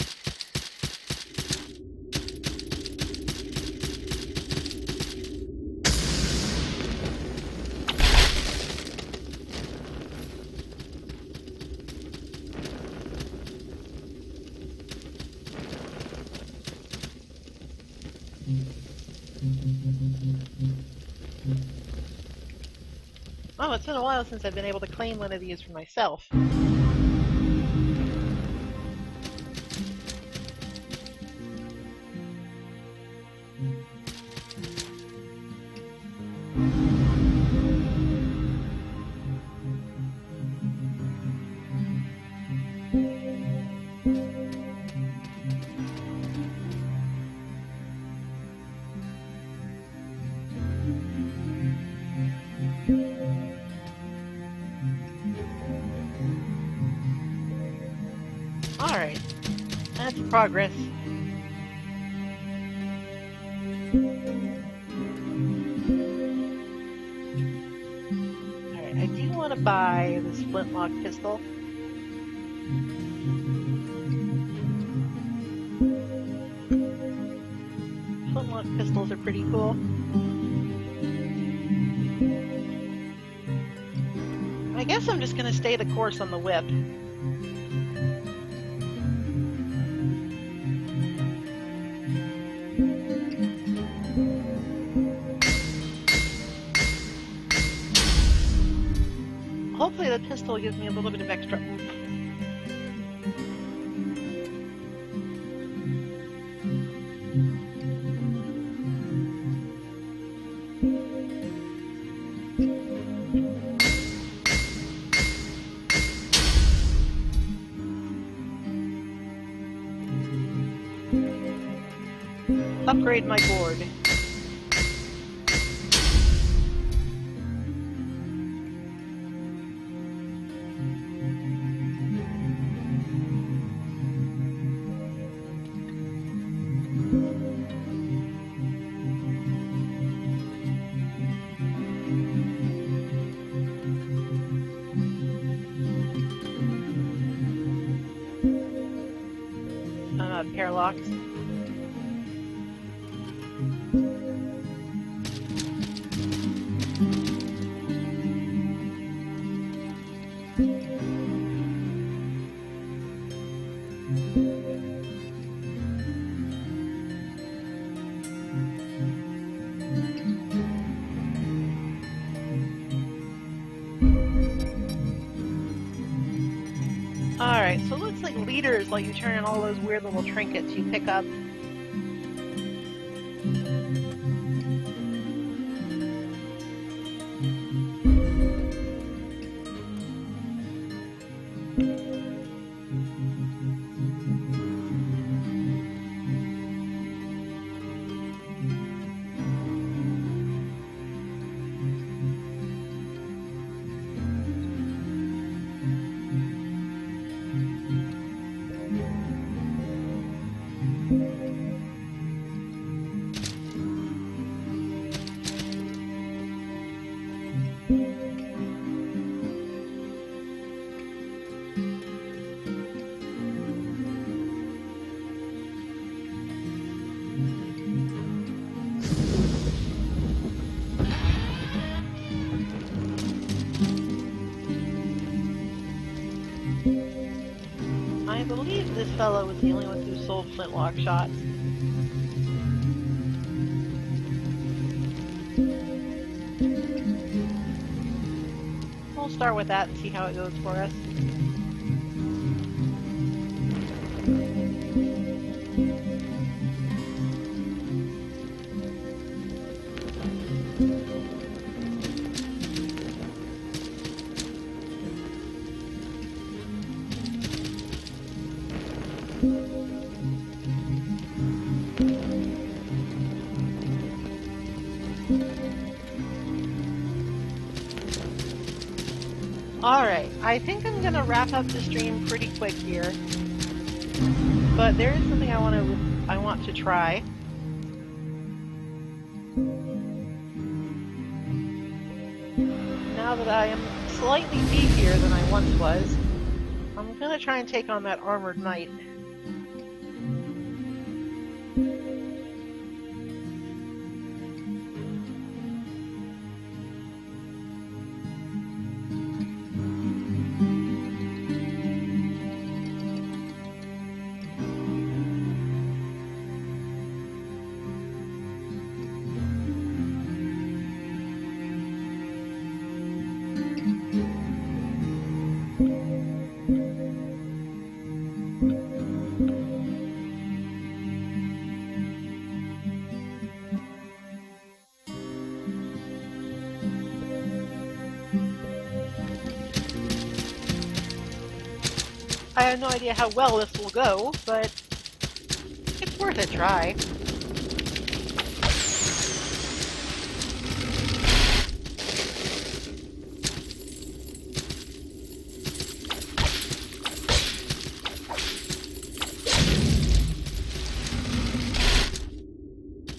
Oh, it's been a while since I've been able to claim one of these for myself. Alright, that's progress. Alright, I do want to buy this flintlock pistol. Flintlock pistols are pretty cool. I guess I'm just going to stay the course on the whip. Hopefully the pistol gives me a little bit of extra oomph. upgrade my gourd. Paralocks. Alright, so it looks like leaders let you turn in all those weird little trinkets you pick up. I believe this fellow was the only one who sold flintlock shots. We'll start with that and see how it goes for us. Alright, I think I'm gonna wrap up the stream pretty quick here. But there is something I want to try. Now that I am slightly beefier than I once was, I'm gonna try and take on that armored knight. I have no idea how well this will go, but it's worth a try.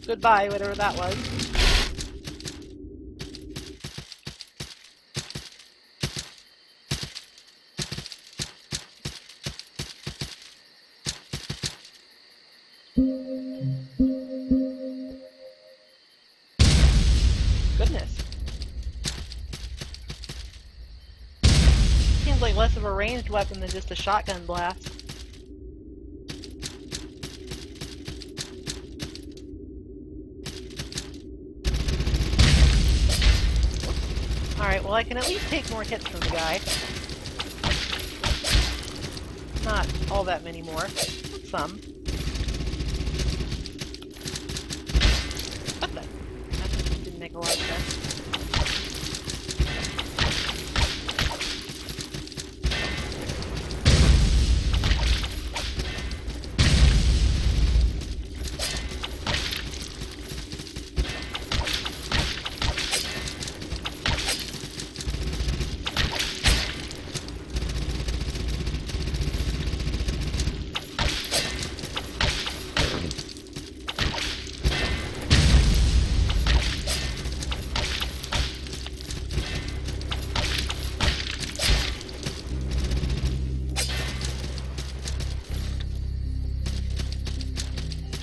Goodbye, whatever that was. Goodness. Seems like less of a ranged weapon than just a shotgun blast. Alright, well I can at least take more hits from the guy. Not all that many more, but some. What the? That didn't make a lot of sense.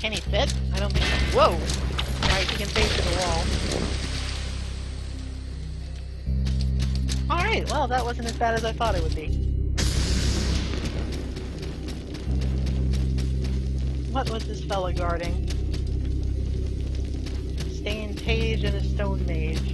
Can he fit? I don't think so. Whoa! Alright, he can face to the wall. Alright, well, that wasn't as bad as I thought it would be. What was this fella guarding? Staying Tage and a Stone Mage.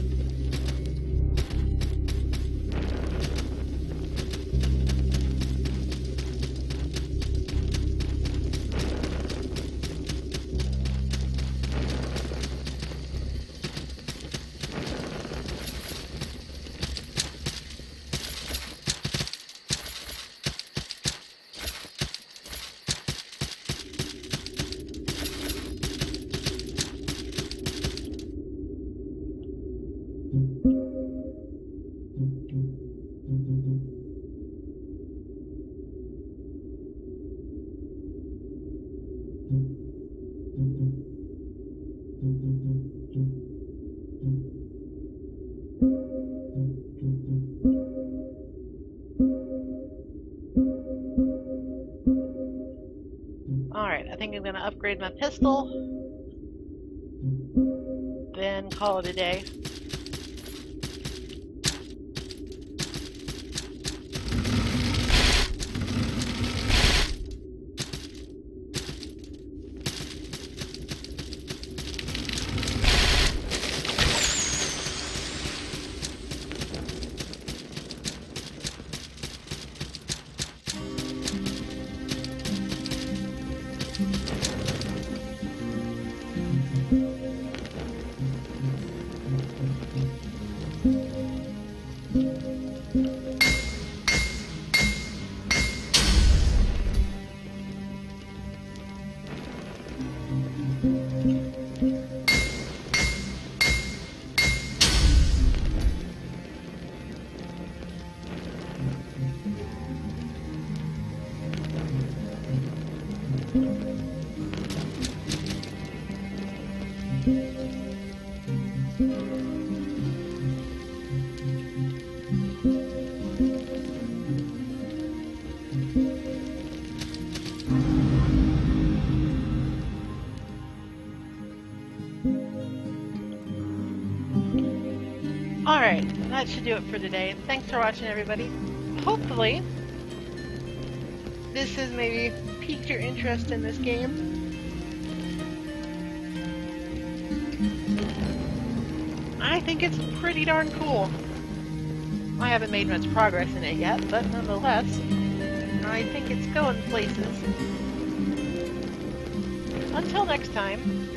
Alright, I think I'm going to upgrade my pistol, then call it a day. Alright, that should do it for today. Thanks for watching, everybody. Hopefully, this has maybe piqued your interest in this game. I think it's pretty darn cool. I haven't made much progress in it yet, but nonetheless, I think it's going places. Until next time.